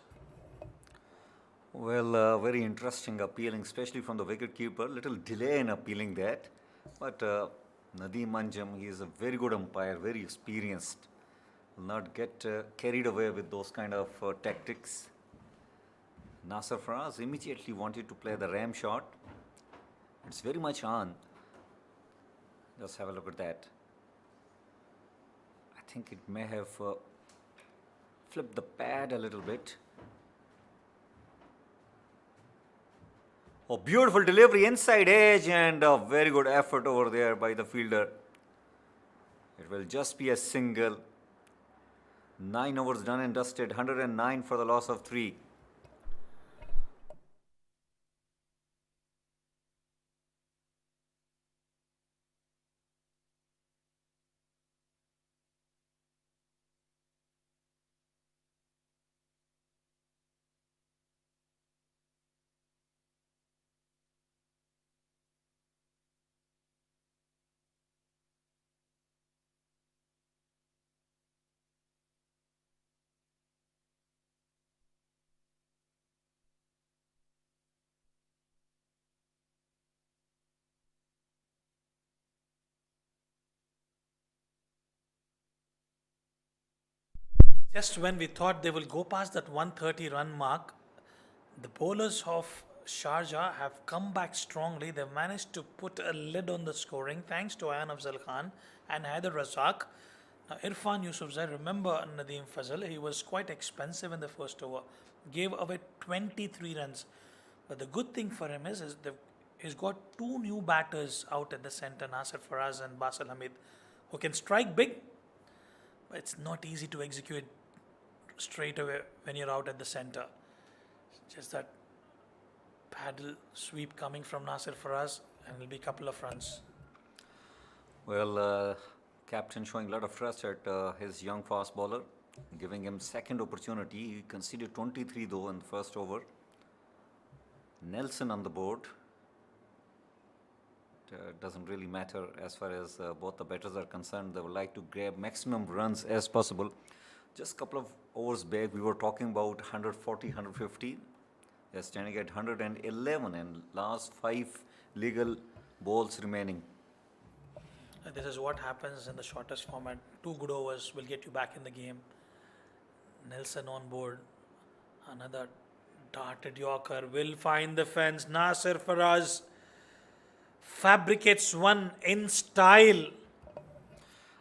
Speaker 6: Well, very interesting appealing, especially from the wicketkeeper. Little delay in appealing that. But Nadeem Anjum, he is a very good umpire, very experienced. Will not get carried away with those kind of tactics. Nasir Faraz immediately wanted to play the ram shot. It's very much on. Just have a look at that. I think it may have flipped the pad a little bit. Oh, beautiful delivery inside edge, and a very good effort over there by the fielder. It will just be a single. 9 overs done and dusted, 109 for the loss of 3.
Speaker 5: Just when we thought they will go past that 130 run mark, the bowlers of Sharjah have come back strongly. They've managed to put a lid on the scoring thanks to Ayan Afzal Khan and Haider Razak. Now, Irfan Yusufzai, remember Nadeem Fazal, he was quite expensive in the first over, gave away 23 runs. But the good thing for him is he's got 2 new batters out at the centre, Nasir Faraz and Basil Hamid, who can strike big, but it's not easy to execute straight away when you're out at the centre. Just that paddle sweep coming from Nasir Faraz, and it'll be a couple of runs.
Speaker 6: Well, captain showing a lot of trust at his young fast bowler, giving him second opportunity. He conceded 23 though in the first over. Nelson on the board. It doesn't really matter as far as both the batters are concerned. They would like to grab maximum runs as possible. Just a couple of overs back, we were talking about 140, 150. They're standing at 111 and last 5 legal balls remaining.
Speaker 5: This is what happens in the shortest format. 2 good overs will get you back in the game. Nelson on board. Another darted Yorker will find the fence. Nasir Faraz fabricates one in style.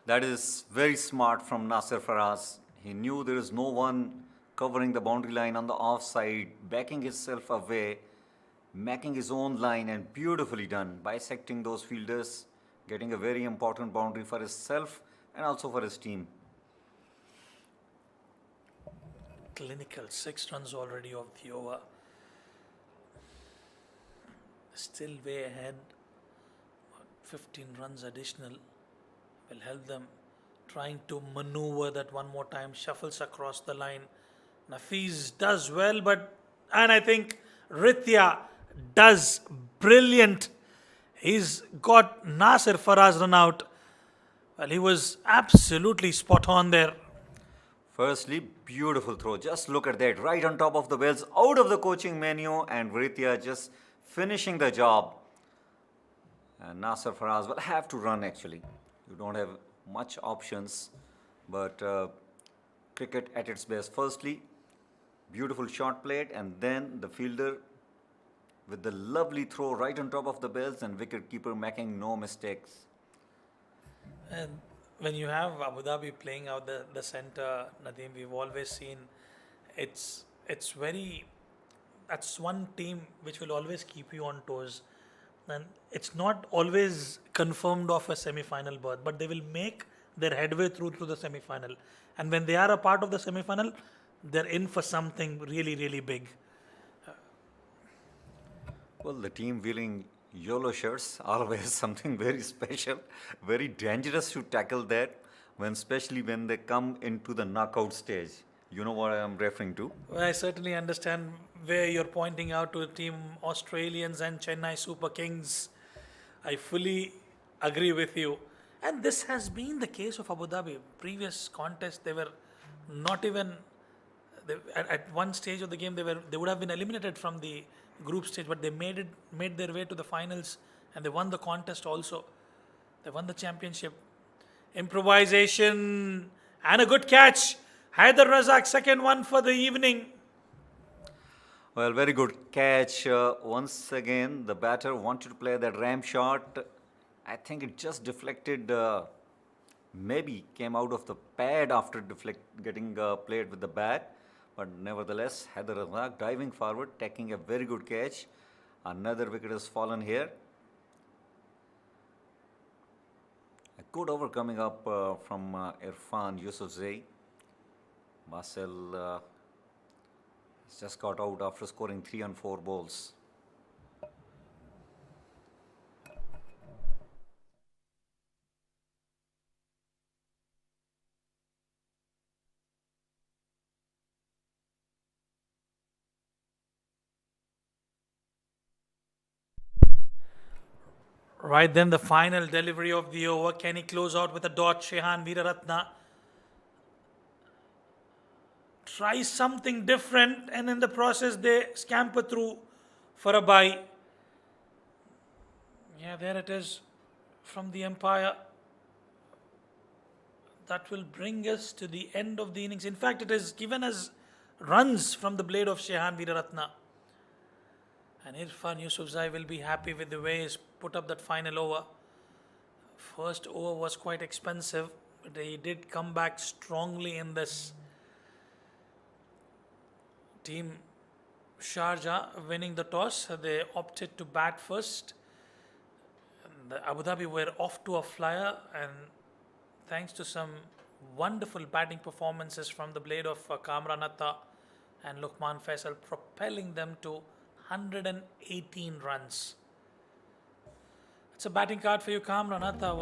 Speaker 6: That is very smart from Nasir Faraz. He knew there is no one covering the boundary line on the offside, backing himself away, making his own line, and beautifully done, bisecting those fielders, getting a very important boundary for himself and also for his team.
Speaker 5: Clinical, 6 runs already of the over. Still way ahead. 15 runs additional will help them. Trying to maneuver that one more time, shuffles across the line. Nafiz does well, and I think Ritya does brilliant. He's got Nasir Faraz run out. Well, he was absolutely spot on there.
Speaker 6: Firstly, beautiful throw. Just look at that. Right on top of the bells, out of the coaching menu, and Ritya just finishing the job. And Nasir Faraz will have to run actually. You don't have much options, but cricket at its best. Firstly, beautiful shot played, and then the fielder with the lovely throw right on top of the bells, and wicket keeper making no mistakes.
Speaker 5: And when you have Abu Dhabi playing out the center, Nadeem, we've always seen it's very, that's one team which will always keep you on toes. And it's not always confirmed of a semi-final berth, but they will make their headway through to the semi-final. And when they are a part of the semi-final, they're in for something really, really big.
Speaker 6: Well, the team wearing yellow shirts, always something very special, very dangerous to tackle that, especially when they come into the knockout stage. You know what I am referring to?
Speaker 5: Well, I certainly understand where you're pointing out to the team Australians and Chennai Super Kings. I fully agree with you. And this has been the case of Abu Dhabi. Previous contests, they were not even, at one stage of the game, they would have been eliminated from the group stage, but they made their way to the finals, and they won the contest also. They won the championship. Improvisation and a good catch. Haider Razak, second one for the evening.
Speaker 6: Well, very good catch. Once again, the batter wanted to play that ram shot. I think it just deflected, maybe came out of the pad after getting played with the bat. But nevertheless, Haider Razak diving forward, taking a very good catch. Another wicket has fallen here. A good over coming up from Irfan Yusufzai. Marcel has just got out after scoring 3 on 4 balls.
Speaker 5: Right then, the final delivery of the over. Can he close out with a dot? Shehan Veeraratna tries something different, and in the process, they scamper through for a bye. Yeah, there it is from the umpire. That will bring us to the end of the innings. In fact, it is given as runs from the blade of Shehan Veeraratna. And Irfan Yusufzai will be happy with the way he's put up that final over. First over was quite expensive, but he did come back strongly in this. Team Sharjah winning the toss. They opted to bat first. And the Abu Dhabi were off to a flyer, and thanks to some wonderful batting performances from the blade of Kamran Atta and Luqman Faisal, propelling them to 118 runs. It's a batting card for you, Kamran Atta.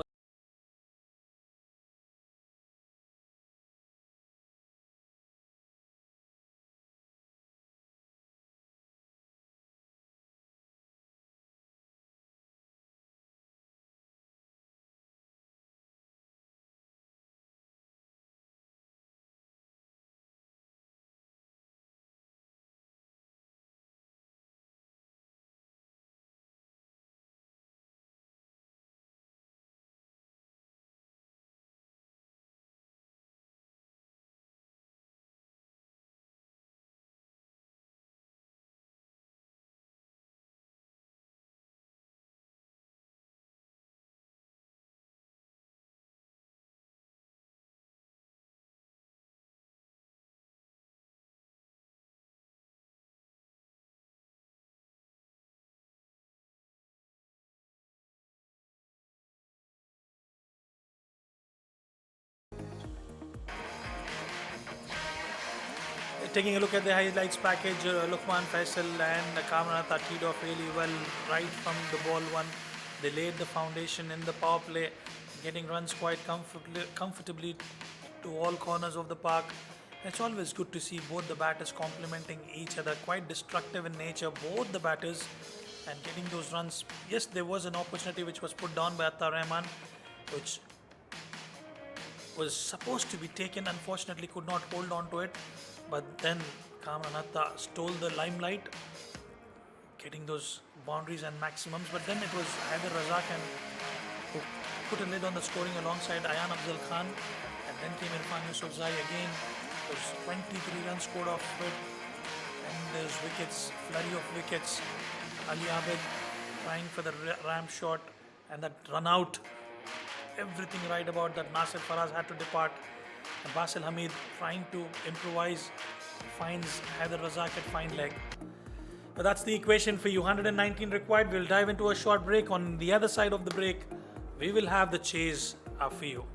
Speaker 5: taking a look at the highlights package, Luqman Faisal and Kamran Atta teed off really well right from the ball one. They laid the foundation in the power play, getting runs quite comfortably to all corners of the park. It's always good to see both the batters complementing each other, quite destructive in nature, both the batters, and getting those runs. Yes, there was an opportunity which was put down by Atta Rahman, which was supposed to be taken, unfortunately could not hold on to it, but then Kamran Atta stole the limelight, getting those boundaries and maximums. But then it was Haider Razak and who put a lid on the scoring alongside Ayan Afzal Khan, and then came Irfan Yusufzai again. It was 23 runs scored off it, and there's wickets, flurry of wickets. Ali Abid trying for the ramp shot, and that run out. Everything right about that. Nasir Faraz had to depart, and Basil Hamid trying to improvise, finds Haider Razak at fine leg. But that's the equation for you. 119 required. We'll dive into a short break. On the other side of the break, we will have the chase for you.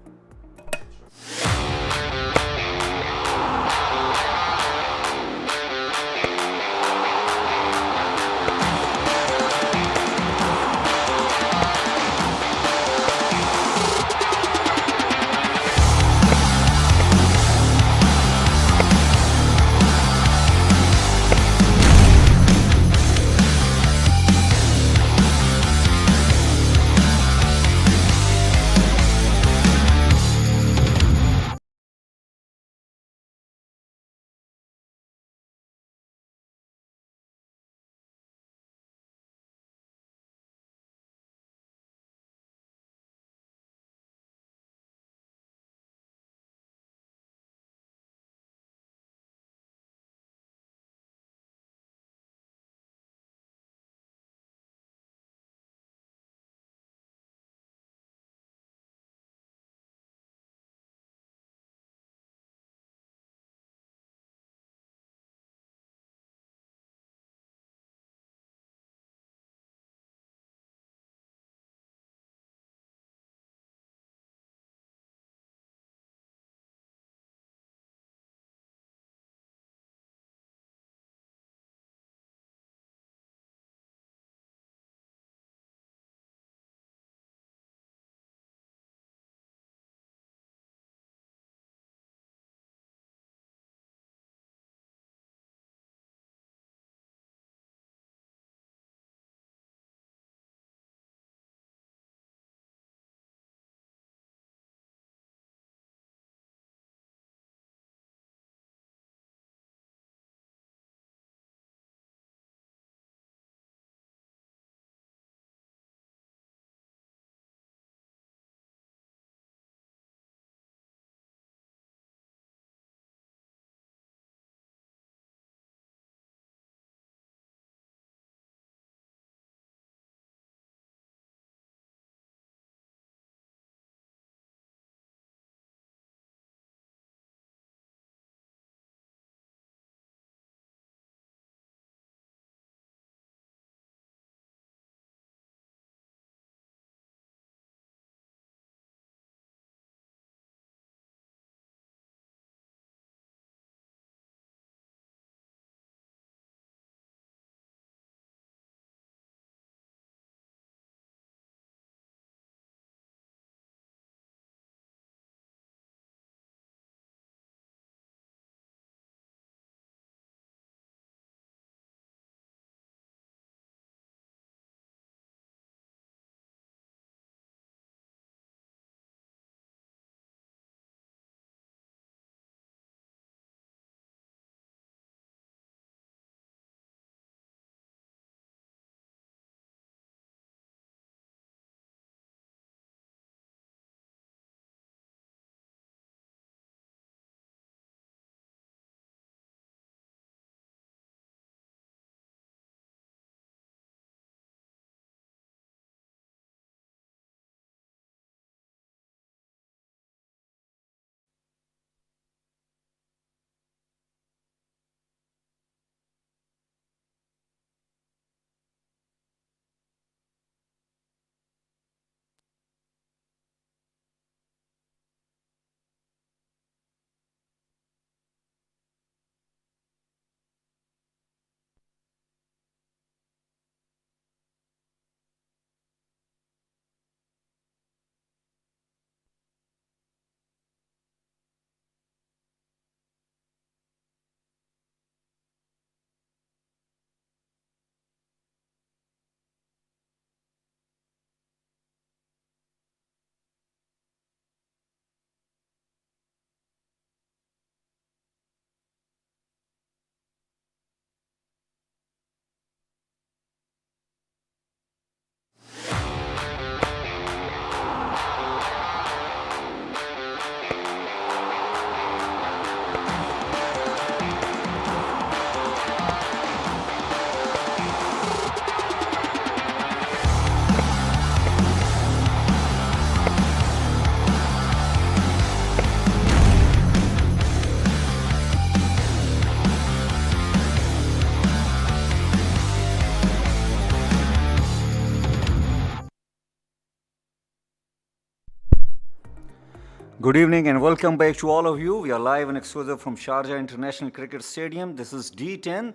Speaker 6: Good evening and welcome back to all of you. We are live and exclusive from Sharjah International Cricket Stadium. This is D10.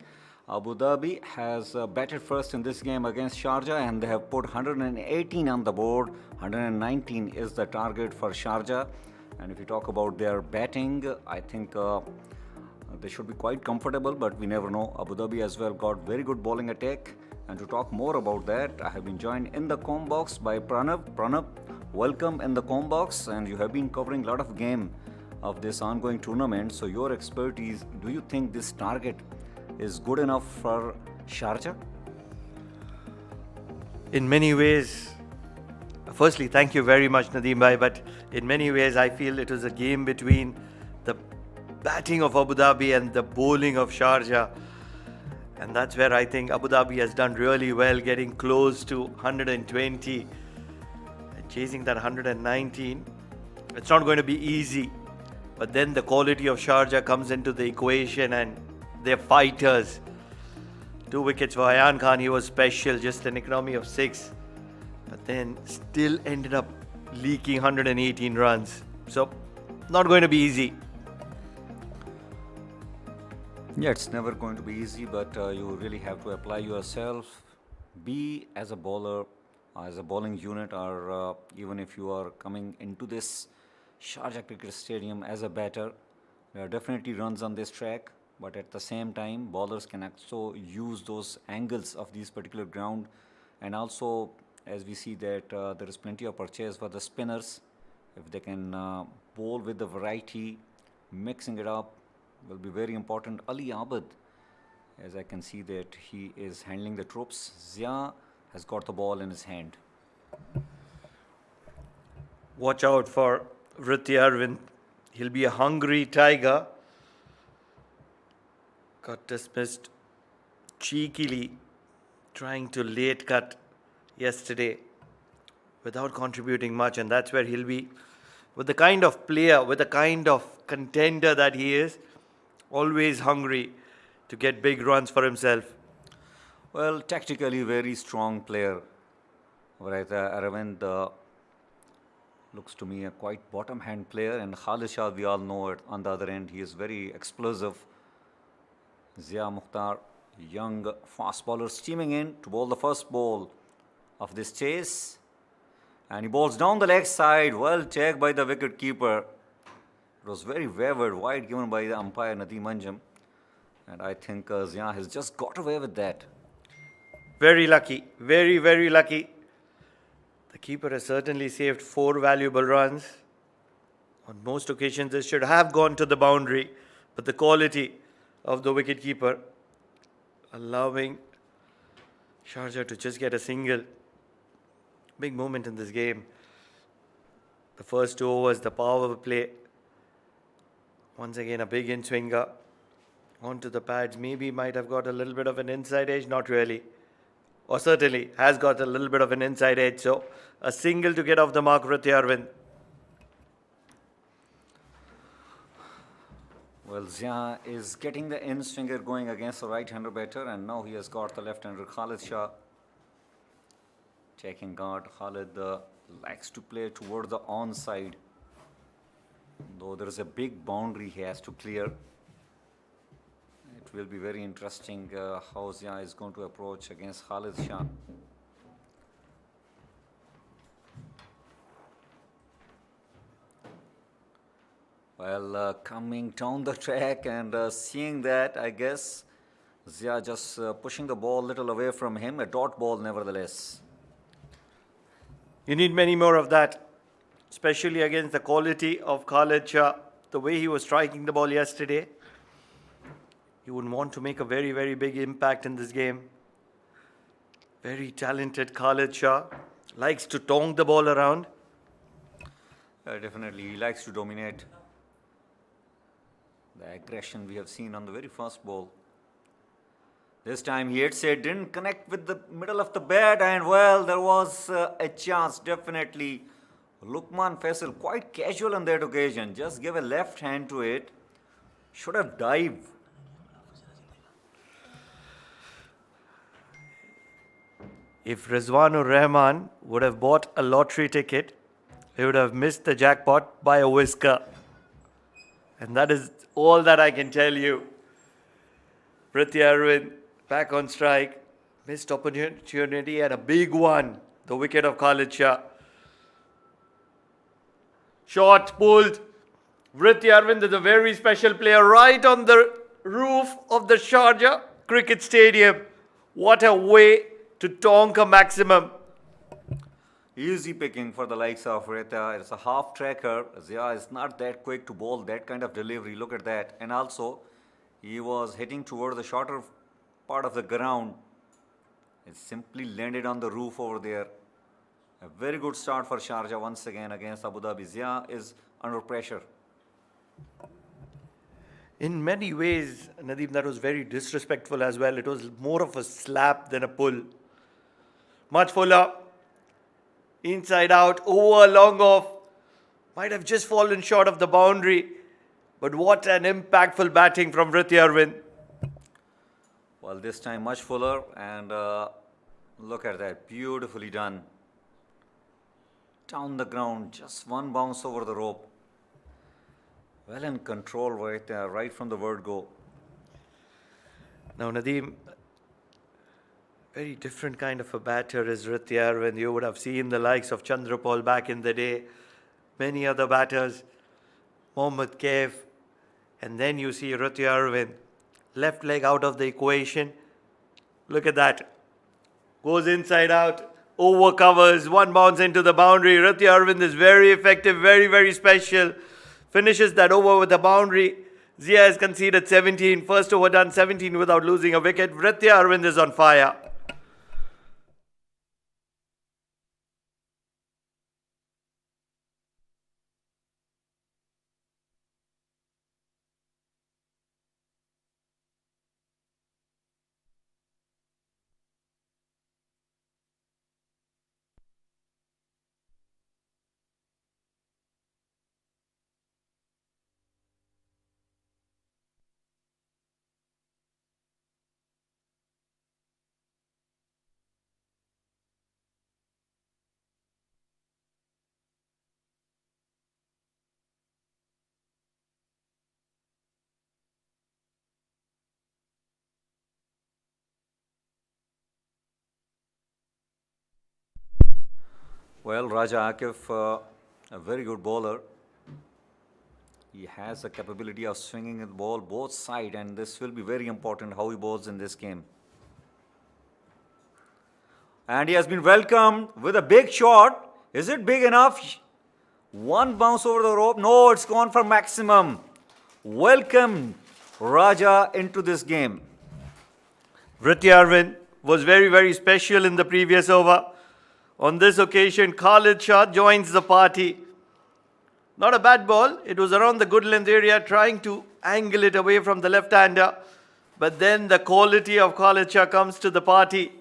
Speaker 6: Abu Dhabi has batted first in this game against Sharjah and they have put 118 on the board. 119 is the target for Sharjah. And if you talk about their batting, I think they should be quite comfortable, but we never know. Abu Dhabi as well got very good bowling attack. And to talk more about that, I have been joined in the com box by Pranav. Pranav, welcome in the com box, and you have been covering a lot of game of this ongoing tournament. So your expertise, do you think this target is good enough for Sharjah?
Speaker 1: In many ways, firstly, thank you very much, Nadeem bhai, but in many ways, I feel it was a game between the batting of Abu Dhabi and the bowling of Sharjah. And that's where I think Abu Dhabi has done really well, getting close to 120 and chasing that 119. It's not going to be easy, but then the quality of Sharjah comes into the equation and they're fighters. 2 wickets for Ayan Khan, he was special, just an economy of 6. But then still ended up leaking 118 runs. So, not going to be easy.
Speaker 6: Yeah, it's never going to be easy, but you really have to apply yourself. Be as a bowler, as a bowling unit, or even if you are coming into this Sharjah Cricket Stadium as a batter, there are definitely runs on this track. But at the same time, bowlers can also use those angles of these particular ground. And also, as we see that there is plenty of purchase for the spinners. If they can bowl with the variety, mixing it up, will be very important. Ali Abid, as I can see that he is handling the troops. Zia has got the ball in his hand.
Speaker 1: Watch out for Vritti Arvind. He'll be a hungry tiger. Got dismissed cheekily, trying to late cut yesterday without contributing much, and that's where he'll be. With the kind of player, with the kind of contender that he is, always hungry to get big runs for himself.
Speaker 6: Well, tactically very strong player. Right, Aravind looks to me a quite bottom hand player, and Khalid Shah, we all know it, on the other end, he is very explosive. Zia Mukhtar, young fast bowler, steaming in to bowl the first ball of this chase. And he bowls down the leg side, well checked by the wicket keeper. It was very wayward, wide given by the umpire Nadeem Anjum. And I think Zia has just got away with that.
Speaker 1: Very lucky, very, very lucky. The keeper has certainly saved 4 valuable runs. On most occasions, this should have gone to the boundary, but the quality of the wicketkeeper allowing Sharjah to just get a single. Big moment in this game. The first 2 overs, the power play. Once again, a big in-swinger. Onto the pads. Maybe might have got a little bit of an inside edge. Not really. Or certainly has got a little bit of an inside edge. So, a single to get off the mark, Vritti Arvind.
Speaker 6: Well, Zia is getting the in-swinger going against the right-hander batter, and now he has got the left-hander Khalid Shah. Checking guard, Khalid likes to play toward the onside. Though there is a big boundary he has to clear. It will be very interesting how Zia is going to approach against Khalid Shah. Well, coming down the track and seeing that, I guess Zia just pushing the ball a little away from him, a dot ball nevertheless.
Speaker 1: You need many more of that, especially against the quality of Khalid Shah, the way he was striking the ball yesterday. You would want to make a very, very big impact in this game. Very talented Khalid Shah, likes to tong the ball around.
Speaker 6: Definitely, he likes to dominate. The aggression we have seen on the very first ball. This time he hits it, didn't connect with the middle of the bat, and well, there was a chance, definitely. Lukman Faisal, quite casual on that occasion, just gave a left hand to it. Should have dived.
Speaker 1: If Rizwanur Rahman would have bought a lottery ticket he would have missed the jackpot by a whisker. And that is all that I can tell you. Prithvi Arvind back on strike. Missed opportunity and a big one. The wicket of Khalid Shah. Shot pulled. Prithvi Arvind is a very special player right on the roof of the Sharjah Cricket Stadium. What a way to tonk a maximum.
Speaker 6: Easy picking for the likes of Reta. It's a half tracker. Zia is not that quick to bowl that kind of delivery. Look at that. And also, he was hitting toward the shorter part of the ground. It simply landed on the roof over there. A very good start for Sharjah once again against Abu Dhabi. Zia is under pressure.
Speaker 1: In many ways, Nadeem, that was very disrespectful as well. It was more of a slap than a pull. Much fuller. Inside out, over, long off. Might have just fallen short of the boundary. But what an impactful batting from Prithvi Arvind.
Speaker 6: Well, this time much fuller, and look at that. Beautifully done. Down the ground, just one bounce over the rope. Well in control right there, right from the word go.
Speaker 1: Now, Nadeem, very different kind of a batter is Prithvi Arvind. You would have seen the likes of Chandrapal back in the day, many other batters, Mohammad Kaif, and then you see Prithvi Arvind, left leg out of the equation. Look at that. Goes inside out, over covers, one bounce into the boundary. Prithvi Arvind is very effective, very, very special. Finishes that over with the boundary. Zia has conceded 17. First over done 17 without losing a wicket. Prithvi Arvind is on fire.
Speaker 6: Well, Raja Akif, a very good bowler. He has the capability of swinging the ball both sides, and this will be very important how he bowls in this game. And he has been welcomed with a big shot. Is it big enough? One bounce over the rope. No, it's gone for maximum. Welcome Raja into this game.
Speaker 1: Prithvi Arvind was very, very special in the previous over. On this occasion, Khalid Shah joins the party. Not a bad ball. It was around the good length area, trying to angle it away from the left-hander. But then the quality of Khalid Shah comes to the party.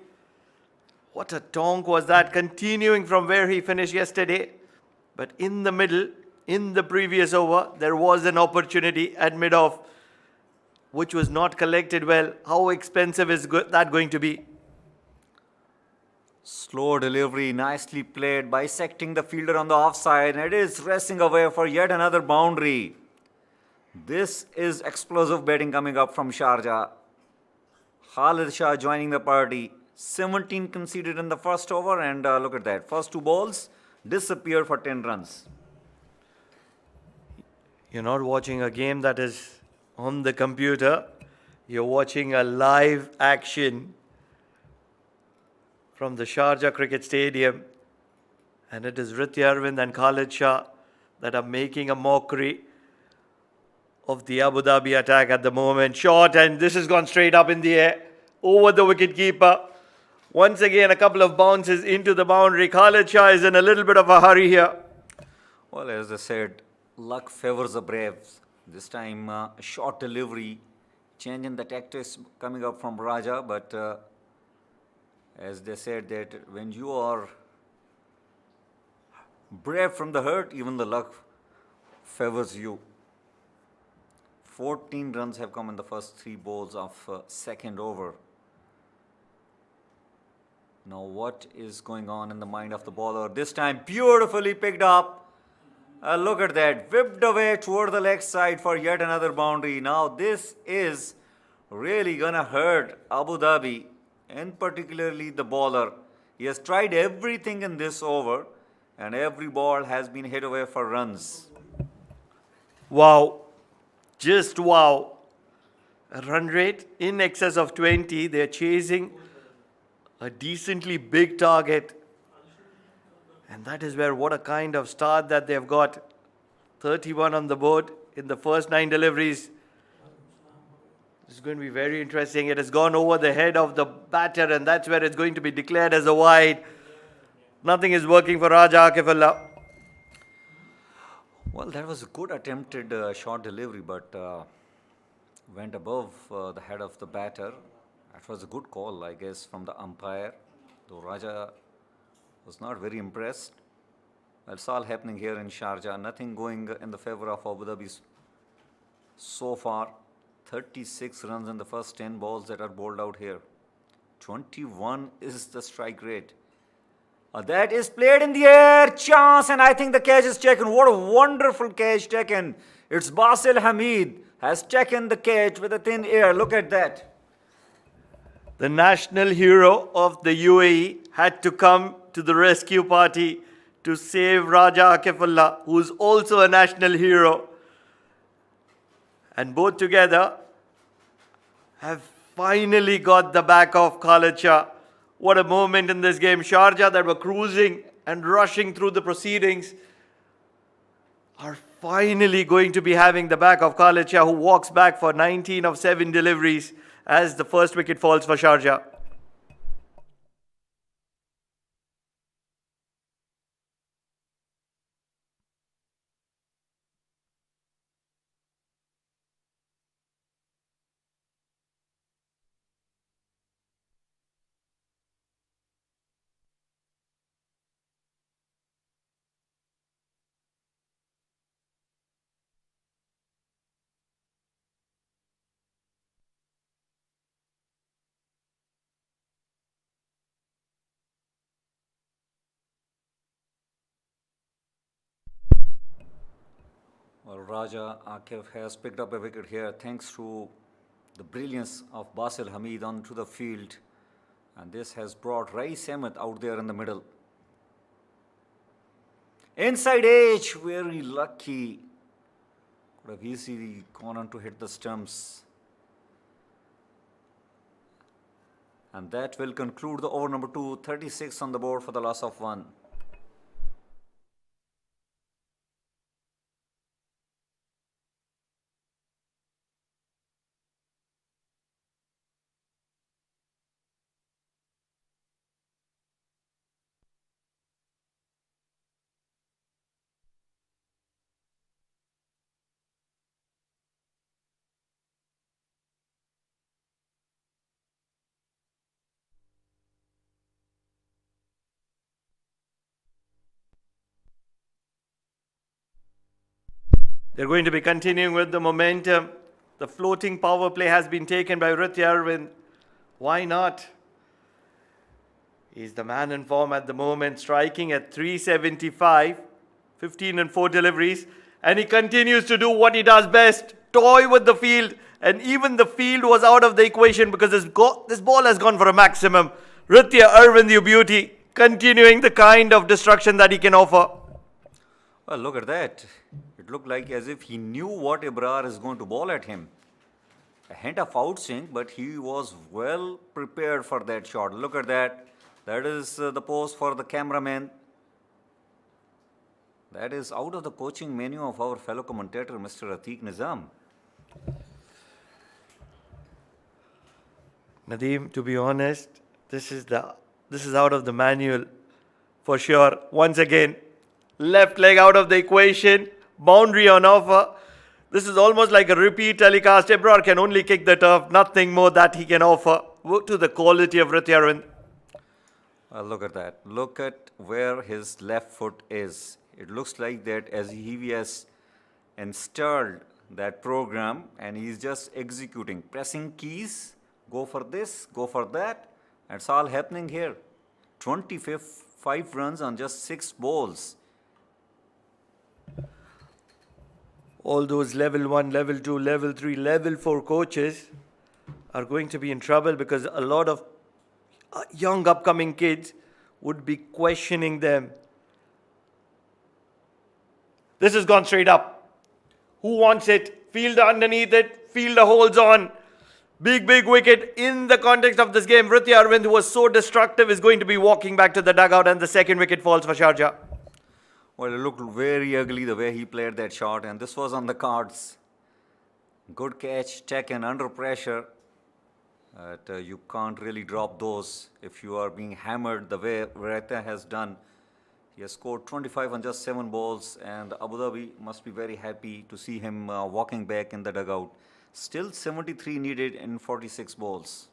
Speaker 1: What a tonk was that, continuing from where he finished yesterday. But in the middle, in the previous over, there was an opportunity at mid-off, which was not collected well. How expensive is that going to be?
Speaker 6: Slow delivery, nicely played, bisecting the fielder on the offside, and it is racing away for yet another boundary. This is explosive batting coming up from Sharjah. Khalid Shah joining the party. 17 conceded in the first over, and look at that. First two balls disappear for 10 runs.
Speaker 1: You're not watching a game that is on the computer. You're watching a live action from the Sharjah Cricket Stadium. And it is Prithvi Arvind and Khalid Shah that are making a mockery of the Abu Dhabi attack at the moment. Shot, and this has gone straight up in the air over the wicketkeeper. Once again, a couple of bounces into the boundary. Khalid Shah is in a little bit of a hurry here.
Speaker 6: Well, as I said, luck favors the Braves. This time, a short delivery, change in the tactics coming up from Raja, but as they said that when you are brave from the hurt, even the luck favors you. 14 runs have come in the first three balls of second over. Now what is going on in the mind of the bowler? This time beautifully picked up. Look at that, whipped away toward the leg side for yet another boundary. Now this is really gonna hurt Abu Dhabi, and particularly the bowler. He has tried everything in this over, and every ball has been hit away for runs.
Speaker 1: Wow. Just wow. A run rate in excess of 20. They're chasing a decently big target. And that is where, what a kind of start that they've got. 31 on the board in the first 9 deliveries. This is going to be very interesting. It has gone over the head of the batter, and that's where it's going to be declared as a wide. Nothing is working for Raja Akifullah.
Speaker 6: Well, that was a good attempted short delivery, but went above the head of the batter. That was a good call, I guess, from the umpire, though Raja was not very impressed. Well, it's all happening here in Sharjah. Nothing going in the favor of Abu Dhabi so far. 36 runs in the first 10 balls that are bowled out here. 21 is the strike rate. That is played in the air. Chance, and I think the catch is taken. What a wonderful catch taken. It's Basil Hamid has taken the catch with a thin air. Look at that.
Speaker 1: The national hero of the UAE had to come to the rescue party to save Raja Akifullah, who's also a national hero. And both together have finally got the back of Khalid Shah. What a moment in this game. Sharjah, that were cruising and rushing through the proceedings, are finally going to be having the back of Khalid Shah, who walks back for 19 of 7 deliveries as the first wicket falls for Sharjah.
Speaker 6: Well, Raja Akif has picked up a wicket here thanks to the brilliance of Basil Hamid onto the field. And this has brought Rais Ahmed out there in the middle. Inside edge, very lucky. Could have easily gone on to hit the stumps. And that will conclude the over number 2. 36 on the board for the loss of 1.
Speaker 1: They're going to be continuing with the momentum. The floating power play has been taken by Ritya Arvind. Why not? He's the man in form at the moment, striking at 375, 15 and 4 deliveries. And he continues to do what he does best, toy with the field. And even the field was out of the equation because this ball has gone for a maximum. Ritya Arvind, you beauty, continuing the kind of destruction that he can offer.
Speaker 6: Well, look at that. It looked like as if he knew what Ibrar is going to bowl at him. A hint of outswing, but he was well prepared for that shot. Look at that. That is the pose for the cameraman. That is out of the coaching menu of our fellow commentator, Mr. Atiq Nizam.
Speaker 1: Nadeem, to be honest, this is out of the manual for sure. Once again, left leg out of the equation, boundary on offer. This is almost like a repeat telecast. Ebrar can only kick the turf, nothing more that he can offer to the quality of Ritya Arvind.
Speaker 6: Look at that. Look at where his left foot is. It looks like that as he has installed that program and he's just executing, pressing keys, go for this, go for that. It's all happening here. 25 runs on just 6 balls.
Speaker 1: all those level 1, level 2, level 3, level 4 coaches are going to be in trouble because a lot of young upcoming kids would be questioning them. This has gone straight up. Who wants it? Fielder underneath it. Fielder holds on. Big wicket in the context of this game. Hrithik Arvind, who was so destructive, is going to be walking back to the dugout, and the second wicket falls for Sharjah.
Speaker 6: Well, it looked very ugly the way he played that shot, and this was on the cards. Good catch, taken under pressure. But you can't really drop those if you are being hammered the way Hrithik has done. He has scored 25 on just 7 balls, and Abu Dhabi must be very happy to see him walking back in the dugout. Still 73 needed in 46 balls.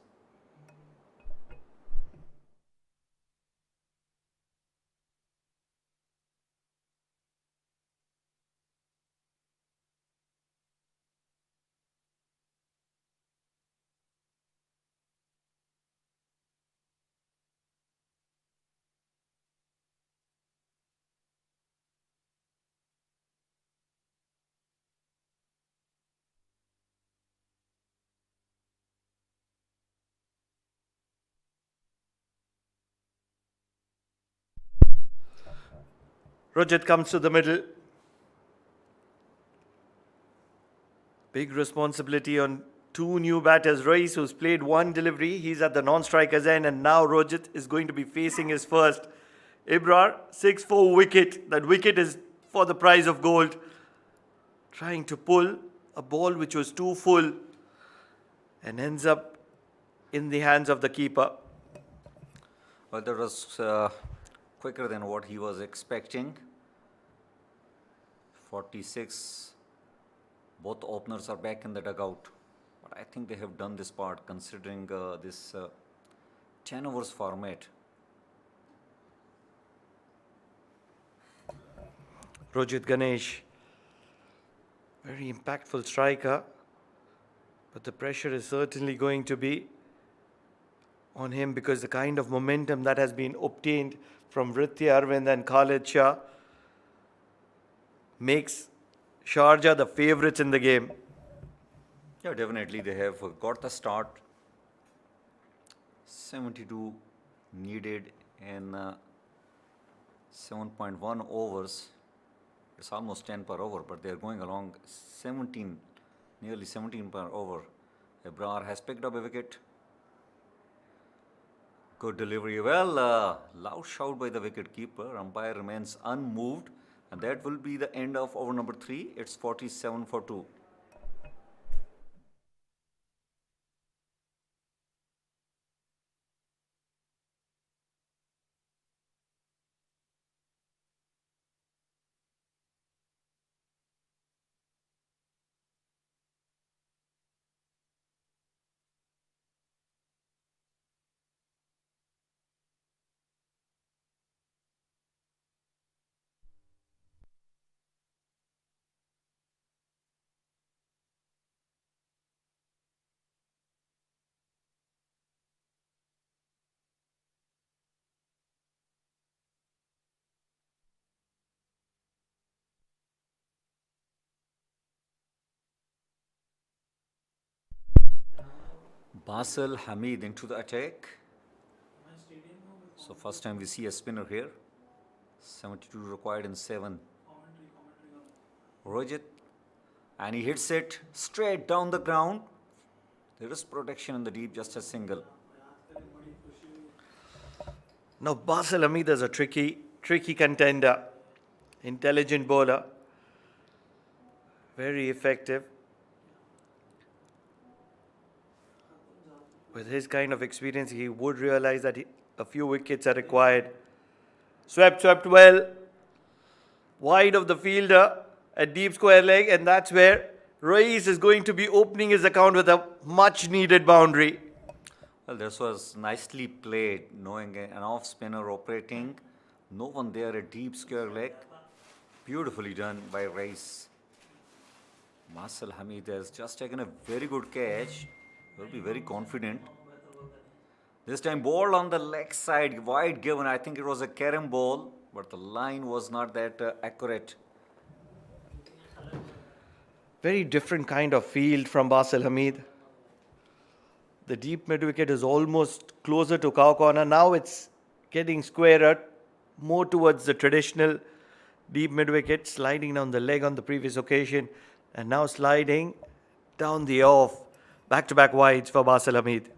Speaker 1: Rajat comes to the middle. Big responsibility on 2 new batters. Rais, who's played 1 delivery, he's at the non-striker's end, and now Rajat is going to be facing his first. Ibrar, 6-4 wicket. That wicket is for the price of gold. Trying to pull a ball which was too full and ends up in the hands of the keeper.
Speaker 6: Well, that was quicker than what he was expecting. 46. Both openers are back in the dugout. But I think they have done this part considering this 10 overs format.
Speaker 1: Rojit Ganesh, very impactful striker, but the pressure is certainly going to be on him because the kind of momentum that has been obtained from Hrithik Arvind and Khalid Shah makes Sharjah the favourites in the game.
Speaker 6: Yeah, definitely they have got the start. 72 needed in 7.1 overs. It's almost 10 per over, but they're going along 17, nearly 17 per over. Ebrar has picked up a wicket. Good delivery. Well, loud shout by the wicket keeper. Umpire remains unmoved, and that will be the end of over number 3. It's 47 for 2. Basel Hamid into the attack. So first time we see a spinner here. 72 required in 7. Rojit, and he hits it straight down the ground. There is protection in the deep, just a single.
Speaker 1: Now Basel Hamid is a tricky contender. Intelligent bowler. Very effective. With his kind of experience, he would realize that a few wickets are required. Swept well. Wide of the fielder at deep square leg, and that's where Rais is going to be opening his account with a much needed boundary.
Speaker 6: Well, this was nicely played, knowing an off spinner operating. No one there at deep square leg. Beautifully done by Rais. Basel Hamid has just taken a very good catch. Will be very confident. This time ball on the leg side, wide given. I think it was a carom ball, but the line was not that accurate.
Speaker 1: Very different kind of field from Basil Hamid. The deep mid wicket is almost closer to cow corner. Now it's getting squarer, more towards the traditional deep mid wicket, sliding down the leg on the previous occasion, and now sliding down the off. Back-to-back wides for Basil Hamid.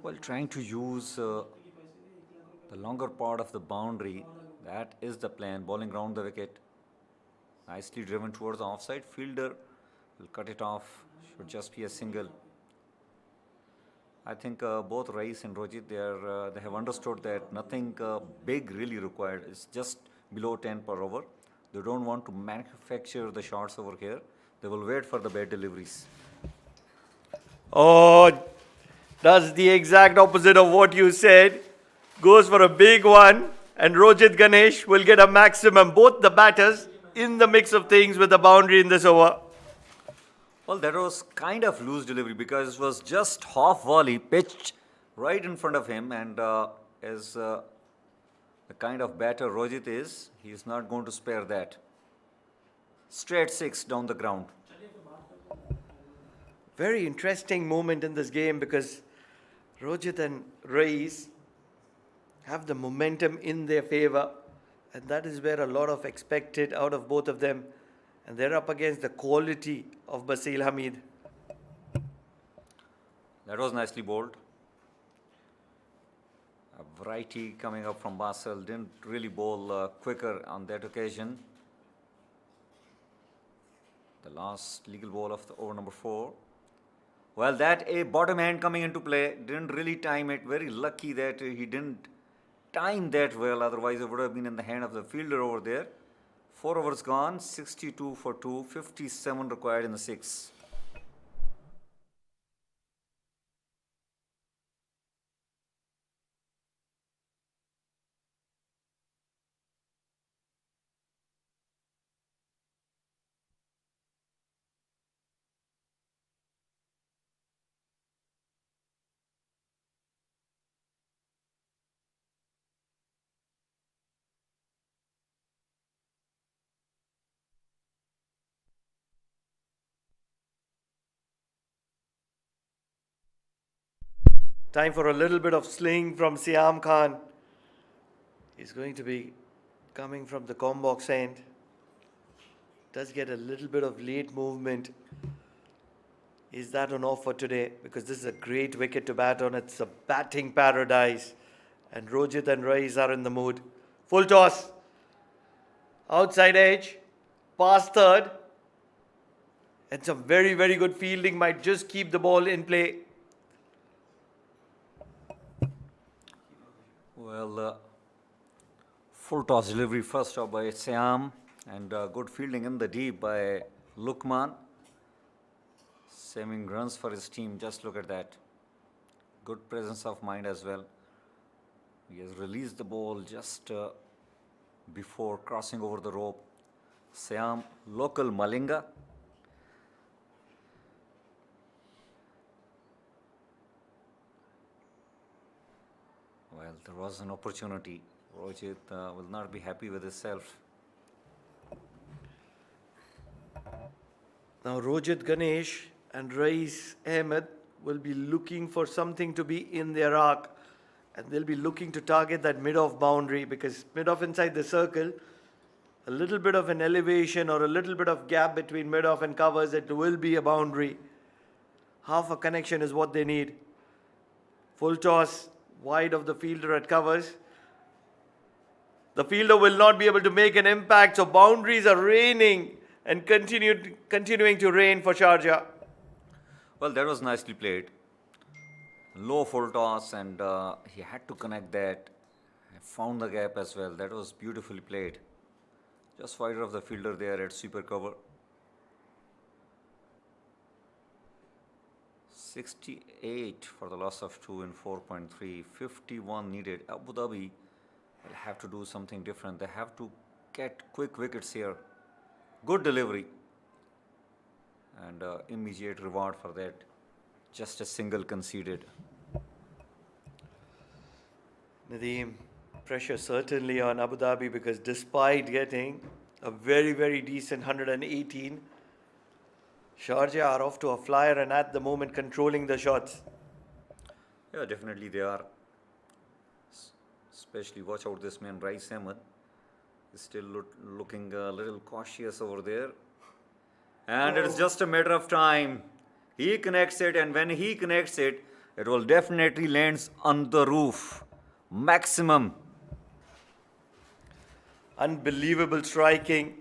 Speaker 6: Well, trying to use the longer part of the boundary, that is the plan. Bowling round the wicket. Nicely driven towards the offside. Fielder will cut it off. Should just be a single. I think both Rais and Rojit, they have understood that nothing big really required. It's just below 10 per over. They don't want to manufacture the shots over here. They will wait for the bad deliveries.
Speaker 1: Oh, that's the exact opposite of what you said. Goes for a big one, and Rojit Ganesh will get a maximum. Both the batters in the mix of things with the boundary in this over.
Speaker 6: Well, that was kind of loose delivery because it was just half volley pitched right in front of him, and as the kind of batter Rojit is, he is not going to spare that. Straight six down the ground.
Speaker 1: Very interesting moment in this game because Rojit and Rais have the momentum in their favor, and that is where a lot of expected out of both of them. And they're up against the quality of Basil Hamid.
Speaker 6: That was nicely bowled. A variety coming up from Basil. Didn't really bowl quicker on that occasion. The last legal ball of the over number 4. Well, that a bottom hand coming into play. Didn't really time it. Very lucky that he didn't time that well. Otherwise, it would have been in the hand of the fielder over there. 4 overs gone, 62 for 2, 57 required in the 6.
Speaker 1: Time for a little bit of sling from Siam Khan. He's going to be coming from the combox end. Does get a little bit of late movement. Is that an offer today? Because this is a great wicket to bat on. It's a batting paradise. And Rojit and Rais are in the mood. Full toss. Outside edge. Past third. And some very, very good fielding might just keep the ball in play.
Speaker 6: Well, full toss delivery first off by Siam, and good fielding in the deep by Lukman. Saving runs for his team, just look at that. Good presence of mind as well. He has released the ball just before crossing over the rope. Siam, local Malinga. Well, there was an opportunity. Rojit will not be happy with himself.
Speaker 1: Now Rojit Ganesh and Rais Ahmed will be looking for something to be in their arc, and they'll be looking to target that mid-off boundary, because mid-off inside the circle, a little bit of an elevation or a little bit of gap between mid-off and covers, it will be a boundary. Half a connection is what they need. Full toss wide of the fielder at covers. The fielder will not be able to make an impact, so boundaries are raining and continuing to rain for Sharjah.
Speaker 6: Well, that was nicely played. Low full toss, and he had to connect that. Found the gap as well. That was beautifully played. Just wider of the fielder there at sweeper cover. 68 for the loss of 2 in 4.3. 51 needed. Abu Dhabi will have to do something different. They have to get quick wickets here. Good delivery. And immediate reward for that. Just a single conceded.
Speaker 1: Nadeem, pressure certainly on Abu Dhabi, because despite getting a very, very decent 118, Sharjah are off to a flyer and at the moment controlling the shots.
Speaker 6: Yeah, definitely they are. Especially watch out this man, Rice Ahmed. Is still looking a little cautious over there. And it's just a matter of time. He connects it, and when he connects it, it will definitely lands on the roof. Maximum.
Speaker 1: Unbelievable striking.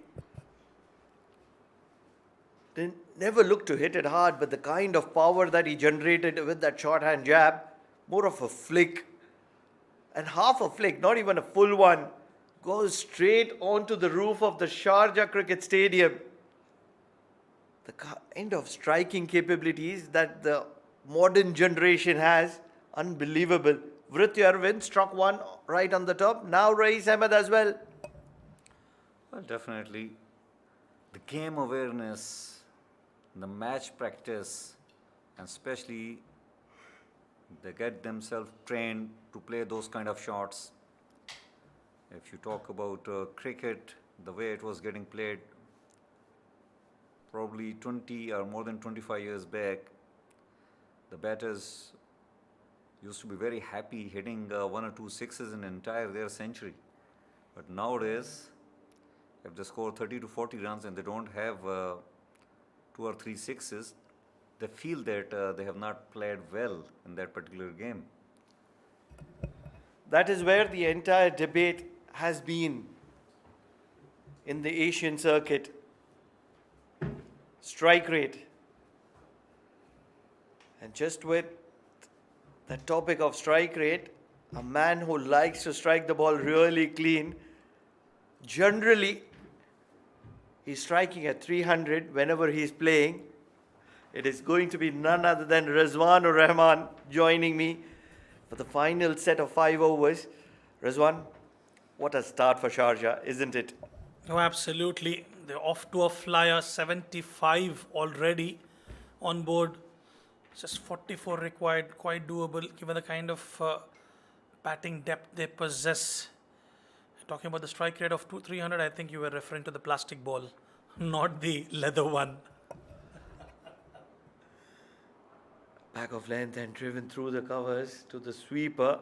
Speaker 1: Didn't never looked to hit it hard, but the kind of power that he generated with that shorthand jab, more of a flick. And half a flick, not even a full one, goes straight onto the roof of the Sharjah Cricket Stadium. The kind of striking capabilities that the modern generation has, unbelievable. Vritti Arvind struck one right on the top. Now Rais Ahmed as well.
Speaker 6: Well, definitely. The game awareness, the match practice, and especially they get themselves trained to play those kind of shots. If you talk about cricket, the way it was getting played probably 20 or more than 25 years back, the batters used to be very happy hitting 1 or 2 sixes in entire their century. But nowadays, if they score 30 to 40 runs and they don't have 2 or 3 sixes, they feel that they have not played well in that particular game.
Speaker 1: That is where the entire debate has been in the Asian circuit. Strike rate. And just with the topic of strike rate, a man who likes to strike the ball really clean, generally he's striking at 300 whenever he's playing. It is going to be none other than Rizwan Rahman joining me for the final set of 5 overs. Rizwan, what a start for Sharjah, isn't it?
Speaker 5: No, absolutely. They're off to a flyer, 75 already on board. Just 44 required, quite doable given the kind of batting depth they possess. Talking about the strike rate of 300, I think you were referring to the plastic ball, not the leather one.
Speaker 1: Back of length and driven through the covers to the sweeper.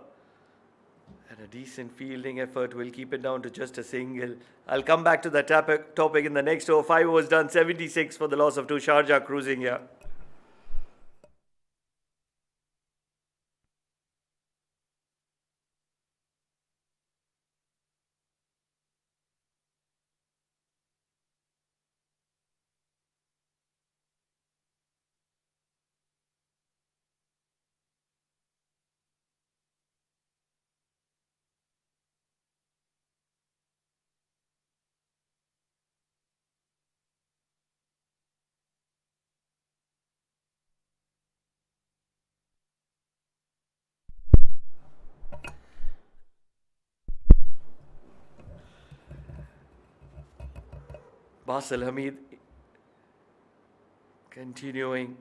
Speaker 1: And a decent fielding effort will keep it down to just a single. I'll come back to that topic in the next over. 5 overs done, 76 for the loss of 2. Sharjah cruising here. Basil Hamid continuing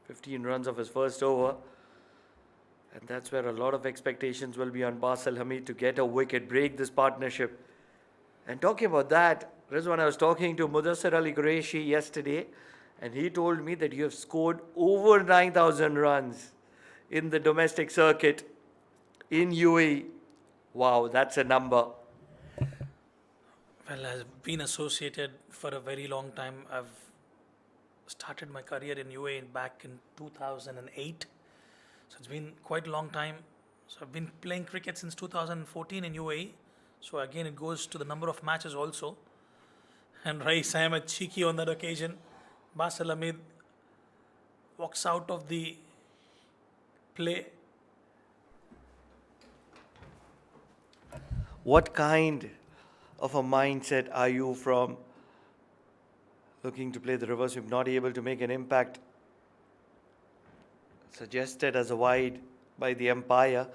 Speaker 1: 15 runs of his first over. And that's where a lot of expectations will be on Basil Hamid to get a wicket, break this partnership. And talking about that, Rizwan, I was talking to Mudassir Ali Qureshi yesterday, and he told me that you have scored over 9,000 runs in the domestic circuit in UAE. Wow, that's a number.
Speaker 5: Well, I've been associated for a very long time. I've started my career in UAE back in 2008. So it's been quite a long time. So I've been playing cricket since 2014 in UAE. So again, it goes to the number of matches also. And Rais Ahmed cheeky on that occasion. Basil Hamid walks out of the play.
Speaker 1: What kind of a mindset are you from looking to play the reverse sweep, not able to make an impact? Suggested as a wide by the umpire.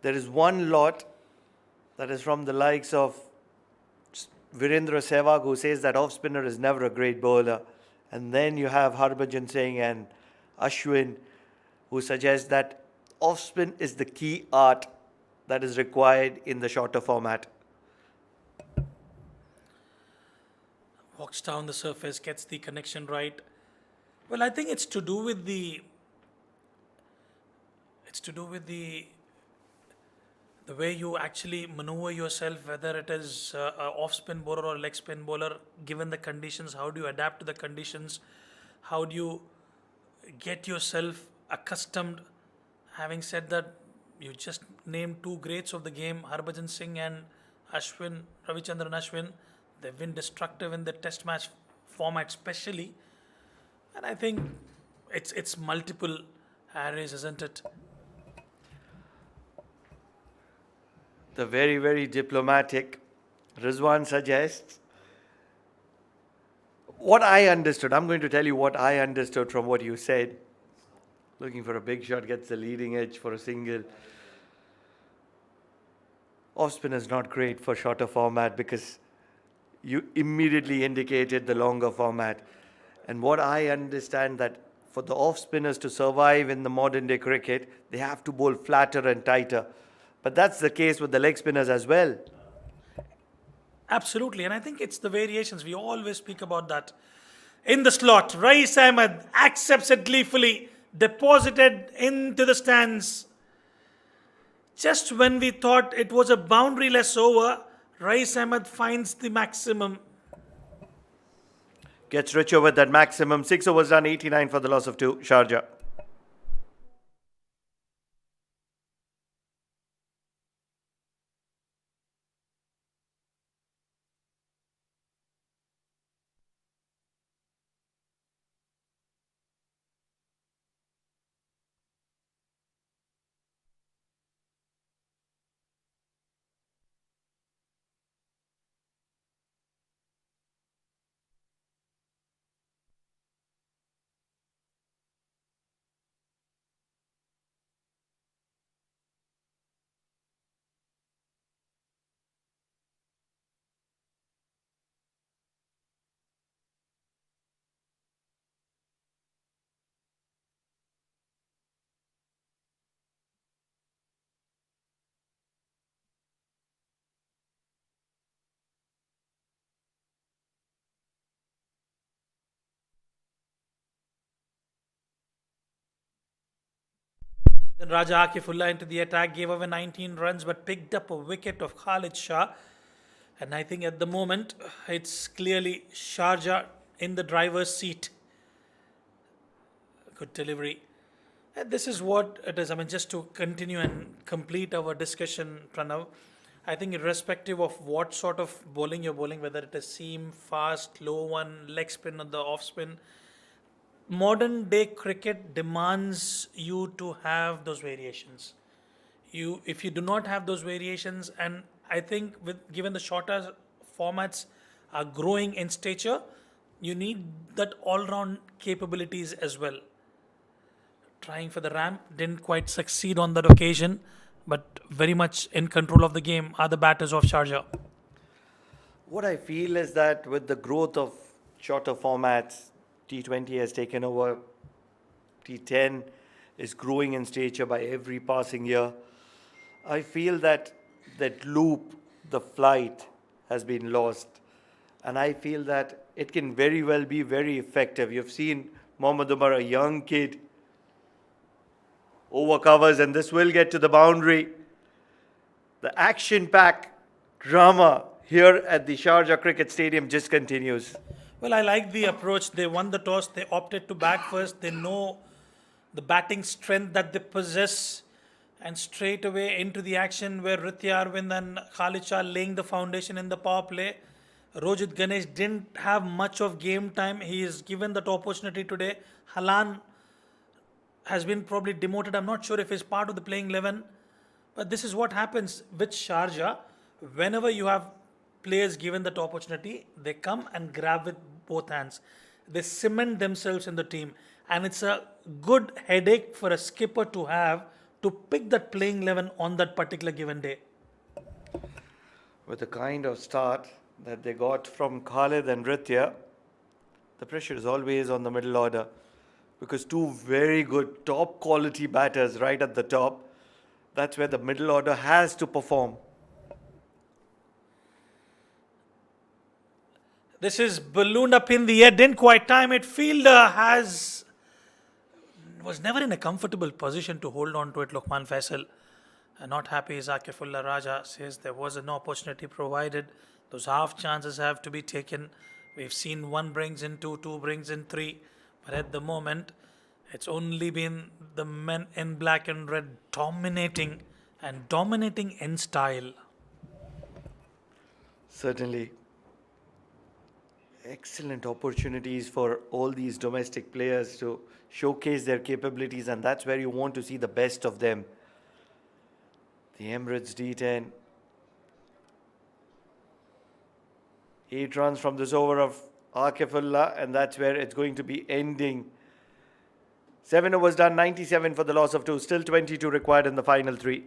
Speaker 1: There is one lot that is from the likes of Virendra Sehwag, who says that off spinner is never a great bowler. And then you have Harbhajan Singh and Ashwin, who suggest that off spin is the key art that is required in the shorter format.
Speaker 5: walks down the surface, gets the connection right. Well, I think it's to do with the way you actually maneuver yourself, whether it is a off spin bowler or leg spin bowler, given the conditions. How do you adapt to the conditions? How do you get yourself accustomed? Having said that, you just named two greats of the game, Harbhajan Singh and Ashwin, Ravichandran Ashwin. They've been destructive in the test match format especially. And I think it's multiple Harrys, isn't it?
Speaker 1: The very, very diplomatic Rizwan suggests what I understood. I'm going to tell you what I understood from what you said. Looking for a big shot, gets the leading edge for a single. Off spin is not great for shorter format because you immediately indicated the longer format. And what I understand that for the off spinners to survive in the modern day cricket, they have to bowl flatter and tighter. But that's the case with the leg spinners as well.
Speaker 5: Absolutely, and I think it's the variations. We always speak about that. In the slot, Rais Ahmed accepts it gleefully, deposited into the stands. Just when we thought it was a boundaryless over, Rais Ahmed finds the maximum.
Speaker 1: Gets richer with that maximum. 6 overs done, 89 for the loss of 2. Sharjah.
Speaker 5: Then Raja Akifullah into the attack, gave away 19 runs but picked up a wicket of Khalid Shah. And I think at the moment it's clearly Sharjah in the driver's seat. Good delivery. And this is what it is. I mean, just to continue and complete our discussion, Pranav, I think irrespective of what sort of bowling you're bowling, whether it is seam, fast, low one, leg spin or the off spin, modern day cricket demands you to have those variations. If you do not have those variations, and I think given the shorter formats are growing in stature, you need that all-round capabilities as well. Trying for the ramp, didn't quite succeed on that occasion, but very much in control of the game are the batters of Sharjah.
Speaker 1: What I feel is that with the growth of shorter formats, T20 has taken over, T10 is growing in stature by every passing year. I feel that loop, the flight, has been lost. And I feel that it can very well be very effective. You've seen Mohammad Umar, a young kid, over covers, and this will get to the boundary. The action-packed drama here at the Sharjah Cricket Stadium just continues.
Speaker 5: Well, I like the approach. They won the toss. They opted to bat first. They know the batting strength that they possess. And straight away into the action where Ritya Arvind and Khalid Shah laying the foundation in the power play. Rojit Ganesh didn't have much of game time. He is given that opportunity today. Halan has been probably demoted. I'm not sure if he's part of the playing 11. But this is what happens with Sharjah. Whenever you have players given that opportunity, they come and grab with both hands. They cement themselves in the team. And it's a good headache for a skipper to have to pick that playing 11 on that particular given day.
Speaker 1: With the kind of start that they got from Khalid and Ritya, the pressure is always on the middle order because two very good top quality batters right at the top. That's where the middle order has to perform.
Speaker 5: This is ballooned up in the air, didn't quite time it. Fielder was never in a comfortable position to hold on to it. Luqman Faisal, not happy. Zakifullah Raja says there was an opportunity provided. Those half chances have to be taken. We've seen one brings in two, two brings in three, but at the moment, it's only been the men in black and red dominating and dominating in style.
Speaker 1: Certainly. Excellent opportunities for all these domestic players to showcase their capabilities, and that's where you want to see the best of them. The Emirates D10. 8 runs from this over of Akifullah, and that's where it's going to be ending. 7 overs done, 97 for the loss of 2. Still 22 required in the final 3.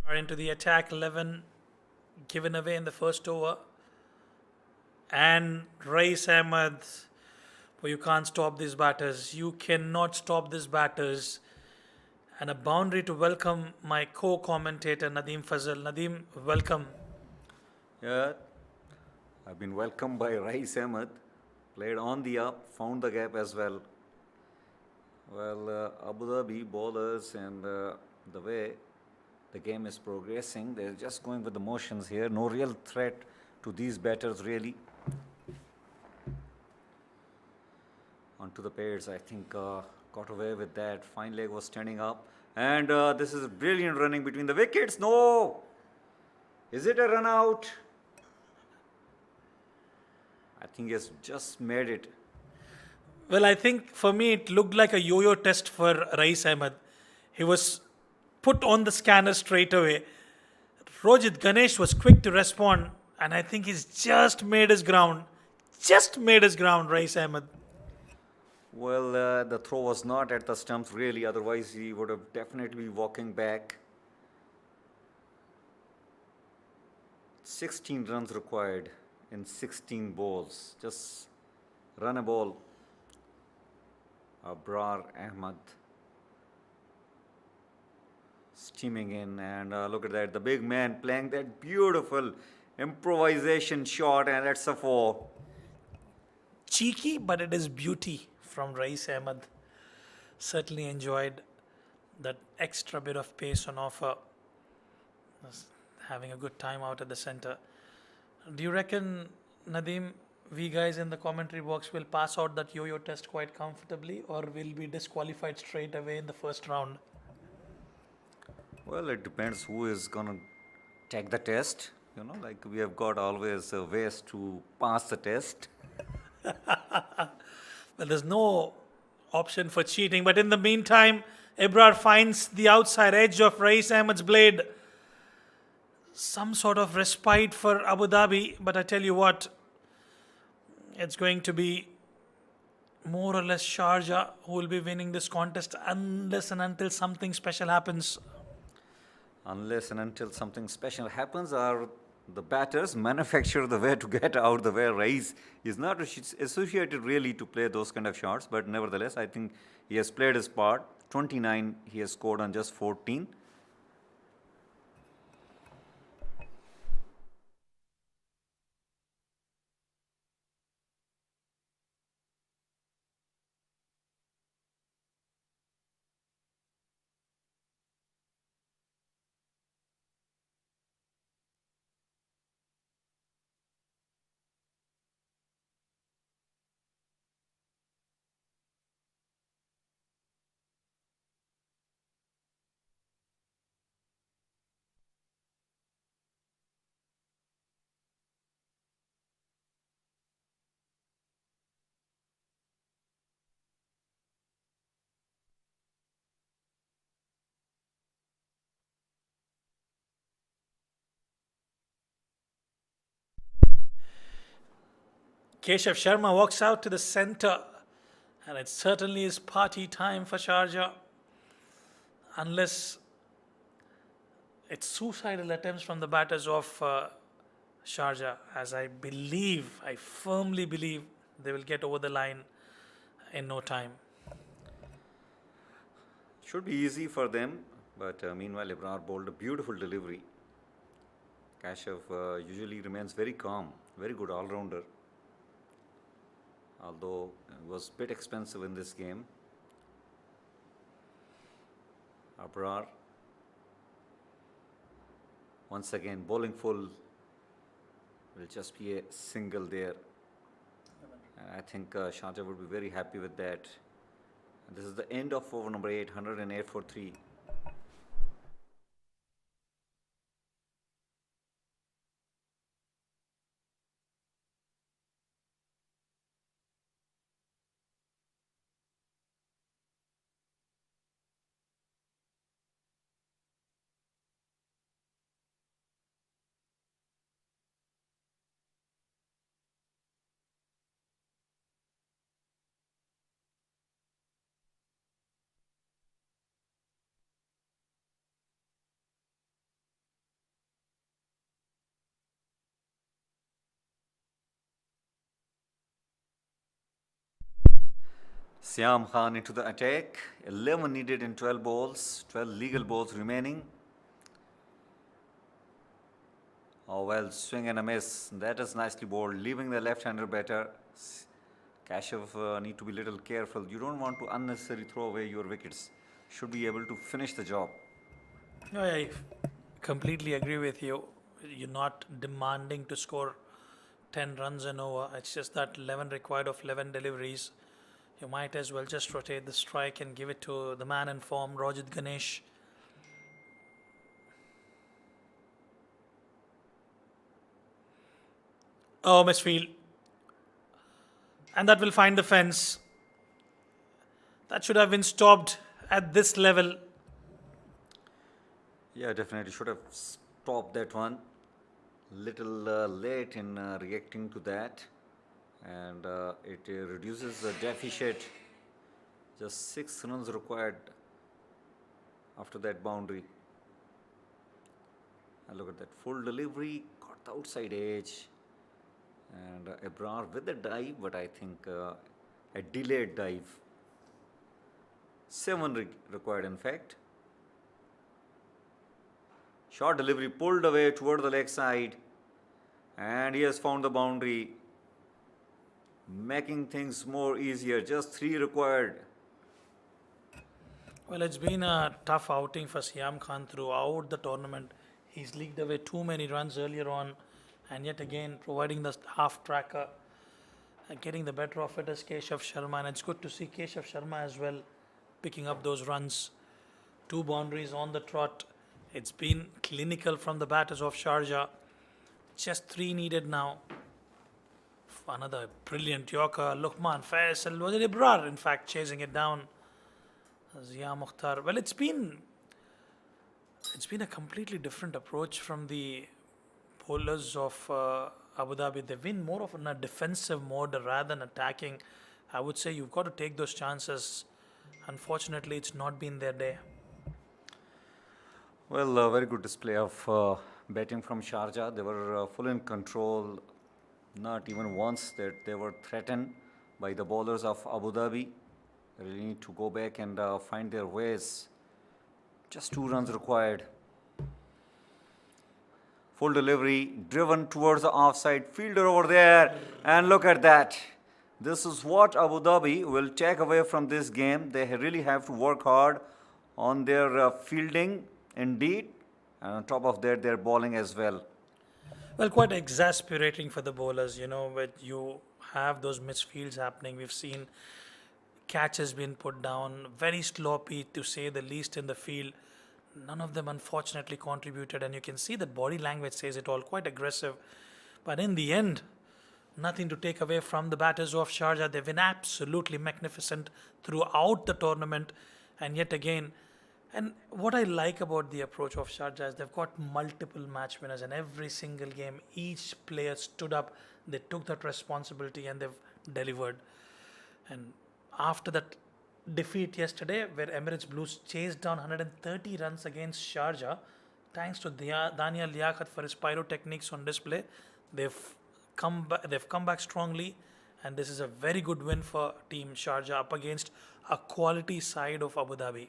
Speaker 5: Are into the attack 11 given away in the first over. And Rais Ahmed, well, you can't stop these batters. You cannot stop these batters. And a boundary to welcome my co-commentator Nadeem Fazal. Nadeem, welcome.
Speaker 6: Yeah, I've been welcomed by Rais Ahmed. Played on the up, found the gap as well. Well, Abu Dhabi bowlers and the way the game is progressing, they're just going with the motions here. No real threat to these batters really. Onto the pairs, I think got away with that. Fine leg was standing up. And this is brilliant running between the wickets. No! Is it a run out? I think he has just made it.
Speaker 5: Well, I think for me it looked like a yo-yo test for Rais Ahmed. He was put on the scanner straight away. Rojit Ganesh was quick to respond, and I think he's just made his ground. Just made his ground, Rais Ahmed.
Speaker 6: Well, the throw was not at the stumps really, otherwise he would have definitely been walking back. 16 runs required in 16 balls. Just run a ball. Abrar Ahmed steaming in, and look at that, the big man playing that beautiful improvisation shot, and that's a 4.
Speaker 5: Cheeky, but it is beauty from Rais Ahmed. Certainly enjoyed that extra bit of pace on offer. Was having a good time out at the center. Do you reckon, Nadeem, we guys in the commentary box will pass out that yo-yo test quite comfortably, or will be disqualified straight away in the first round?
Speaker 6: Well, it depends who is going to take the test. You know, like we have got always ways to pass the test.
Speaker 5: Well, there's no option for cheating, but in the meantime, Ebrar finds the outside edge of Rais Ahmed's blade. Some sort of respite for Abu Dhabi, but I tell you what, it's going to be more or less Sharjah who will be winning this contest unless and until something special happens.
Speaker 6: Unless and until something special happens, or the batters manufacture the way to get out the way. Rais is not associated really to play those kind of shots, but nevertheless, I think he has played his part. 29 he has scored on just 14.
Speaker 5: Keshav Sharma walks out to the centre, and it certainly is party time for Sharjah. Unless it's suicidal attempts from the batters of Sharjah, as I firmly believe they will get over the line in no time.
Speaker 6: Should be easy for them, but meanwhile Ebrar bowled a beautiful delivery. Kashyap usually remains very calm, very good all-rounder. Although it was a bit expensive in this game. Ebrar once again bowling full, will just be a single there. And I think Sharjah would be very happy with that. And this is the end of over number 8, 108 for 3. Siam Khan into the attack. 11 needed in 12 balls, 12 legal balls remaining. Oh well, swing and a miss. That is nicely bowled, leaving the left-hander batter. Kashyap need to be a little careful. You don't want to unnecessarily throw away your wickets. Should be able to finish the job.
Speaker 5: No, I completely agree with you. You're not demanding to score 10 runs and over. It's just that 11 required of 11 deliveries. You might as well just rotate the strike and give it to the man in form, Rajat Ganesh. Oh, misfield. And that will find the fence. That should have been stopped at this level.
Speaker 6: Yeah, definitely should have stopped that one. Little late in reacting to that. And it reduces the deficit. Just 6 runs required after that boundary. And look at that full delivery, got the outside edge. And Ebrar with the dive, but I think a delayed dive. 7 required in fact. Short delivery pulled away toward the leg side. And he has found the boundary, making things more easier. Just 3 required.
Speaker 5: Well, it's been a tough outing for Siam Khan throughout the tournament. He's leaked away too many runs earlier on, and yet again providing the half tracker and getting the better of it as Keshav Sharma. And it's good to see Keshav Sharma as well picking up those runs. 2 boundaries on the trot. It's been clinical from the batters of Sharjah. Just 3 needed now. Another brilliant Yorker. Luqman Faisal, was it Ebrar in fact chasing it down? Zia Mukhtar. Well, it's been a completely different approach from the bowlers of Abu Dhabi. They've been more of in a defensive mode rather than attacking. I would say you've got to take those chances. Unfortunately, it's not been their day.
Speaker 6: Well, a very good display of batting from Sharjah. They were full in control. Not even once that they were threatened by the bowlers of Abu Dhabi. They really need to go back and find their ways. Just 2 runs required. Full delivery, driven towards the offside, fielder over there, and look at that. This is what Abu Dhabi will take away from this game. They really have to work hard on their fielding, indeed, and on top of that, their bowling as well.
Speaker 5: Well, quite exasperating for the bowlers, when you have those misfields happening. We've seen catches being put down, very sloppy to say the least in the field. None of them unfortunately contributed, and you can see that body language says it all, quite aggressive. But in the end, nothing to take away from the batters of Sharjah. They've been absolutely magnificent throughout the tournament, and yet again, and what I like about the approach of Sharjah is they've got multiple match winners, and every single game, each player stood up. they took that responsibility and they've delivered. And after that defeat yesterday, where Emirates Blues chased down 130 runs against Sharjah, thanks to Daniel Liaquat for his pyrotechnics on display, they've come back strongly, and this is a very good win for Team Sharjah up against a quality side of Abu Dhabi.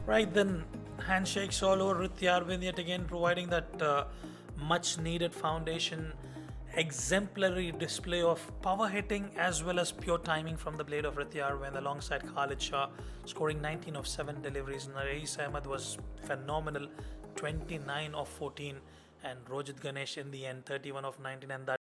Speaker 5: Right then, handshakes all over. Hrithya Arvind yet again providing that much needed foundation, exemplary display of power hitting as well as pure timing from the blade of Hrithya Arvind alongside Khalid Shah, scoring 19 of 7 deliveries. Rais Ahmed was phenomenal, 29 of 14, and Rojit Ganesh in the end 31 of 19, and that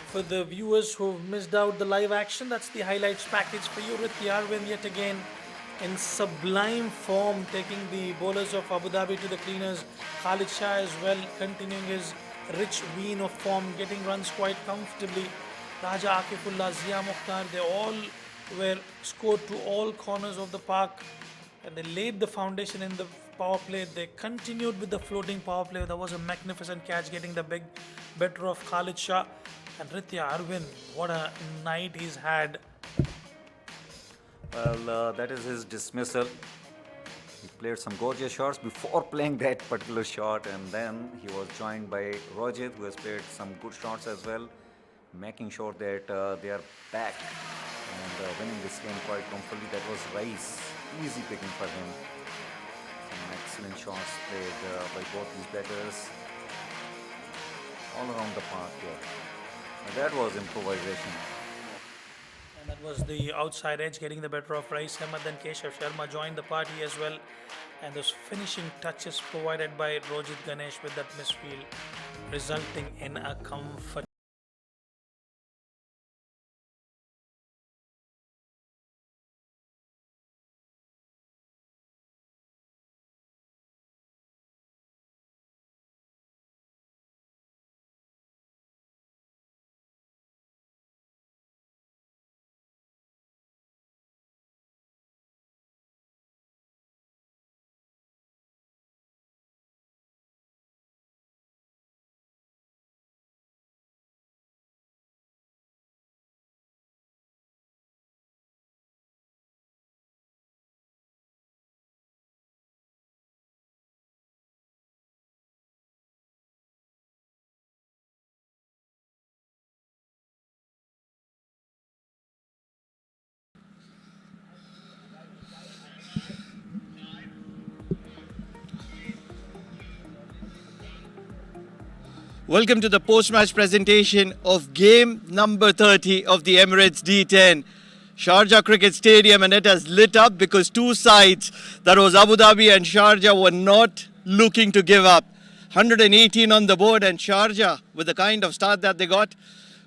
Speaker 5: for the viewers who've missed out the live action, that's the highlights package for you. Hrithya Arvind yet again in sublime form, taking the bowlers of Abu Dhabi to the cleaners. Khalid Shah as well, continuing his rich vein of form, getting runs quite comfortably. Raja Akifullah, Zia Mukhtar, they all were scored to all corners of the park, and they laid the foundation in the power play. They continued with the floating power play. That was a magnificent catch, getting the big better of Khalid Shah. And Hrithya Arvind, what a night he's had.
Speaker 6: Well, that is his dismissal. He played some gorgeous shots before playing that particular shot, and then he was joined by Rojit, who has played some good shots as well, making sure that they are back and winning this game quite comfortably. That was Rice, easy picking for him. Some excellent shots played by both these batters all around the park here. That was improvisation.
Speaker 5: And that was the outside edge getting the better of Rais Ahmed. Then Keshav Sharma joined the party as well. And those finishing touches provided by Rojit Ganesh with that misfield, resulting in a comfort.
Speaker 1: Welcome to the post-match presentation of game number 30 of the Emirates D10. Sharjah Cricket Stadium, and it has lit up because two sides, that was Abu Dhabi and Sharjah, were not looking to give up. 118 on the board, and Sharjah, with the kind of start that they got,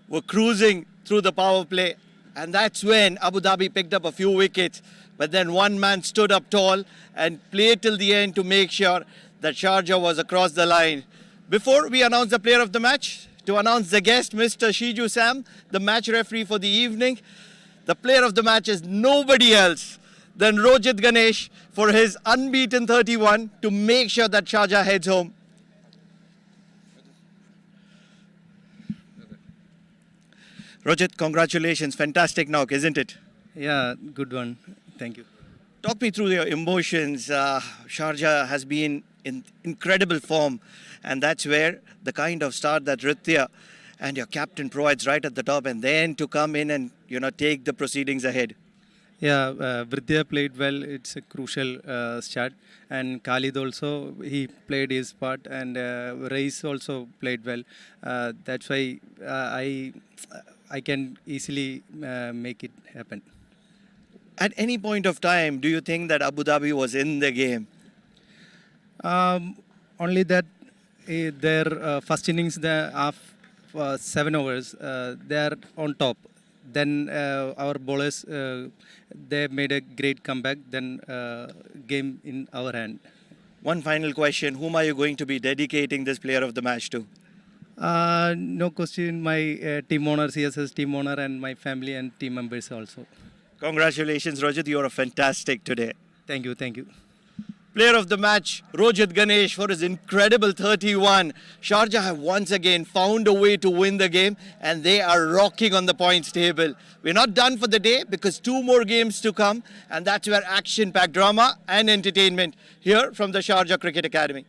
Speaker 1: were cruising through the power play. And that's when Abu Dhabi picked up a few wickets. But then one man stood up tall and played till the end to make sure that Sharjah was across the line. Before we announce the player of the match, to announce the guest, Mr. Shiju Sam, the match referee for the evening, the player of the match is nobody else than Rojit Ganesh for his unbeaten 31 to make sure that Sharjah heads home. Rajat, congratulations. Fantastic knock, isn't it?
Speaker 7: Yeah, good one. Thank you.
Speaker 1: Talk me through your emotions. Sharjah has been in incredible form, and that's where the kind of start that Ritya and your captain provides right at the top, and then to come in and take the proceedings ahead.
Speaker 7: Yeah, Vidya played well. It's a crucial start, and Khalid also he played his part, and Reis also played well. That's why I can easily make it happen.
Speaker 1: At any point of time, do you think that Abu Dhabi was in the game?
Speaker 7: Only that their first innings, of 7 overs, they are on top. Then our bowlers, they made a great comeback. Then game in our hand.
Speaker 1: One final question. Whom are you going to be dedicating this player of the match to?
Speaker 7: No question. My team owner, CSS team owner, and my family and team members also.
Speaker 1: Congratulations, Rajat. You are fantastic today.
Speaker 7: Thank you. Thank you.
Speaker 1: Player of the match, Rojit Ganesh, for his incredible 31. Sharjah have once again found a way to win the game, and they are rocking on the points table. We're not done for the day because 2 more games to come, and that's where action-packed drama and entertainment here from the Sharjah Cricket Academy.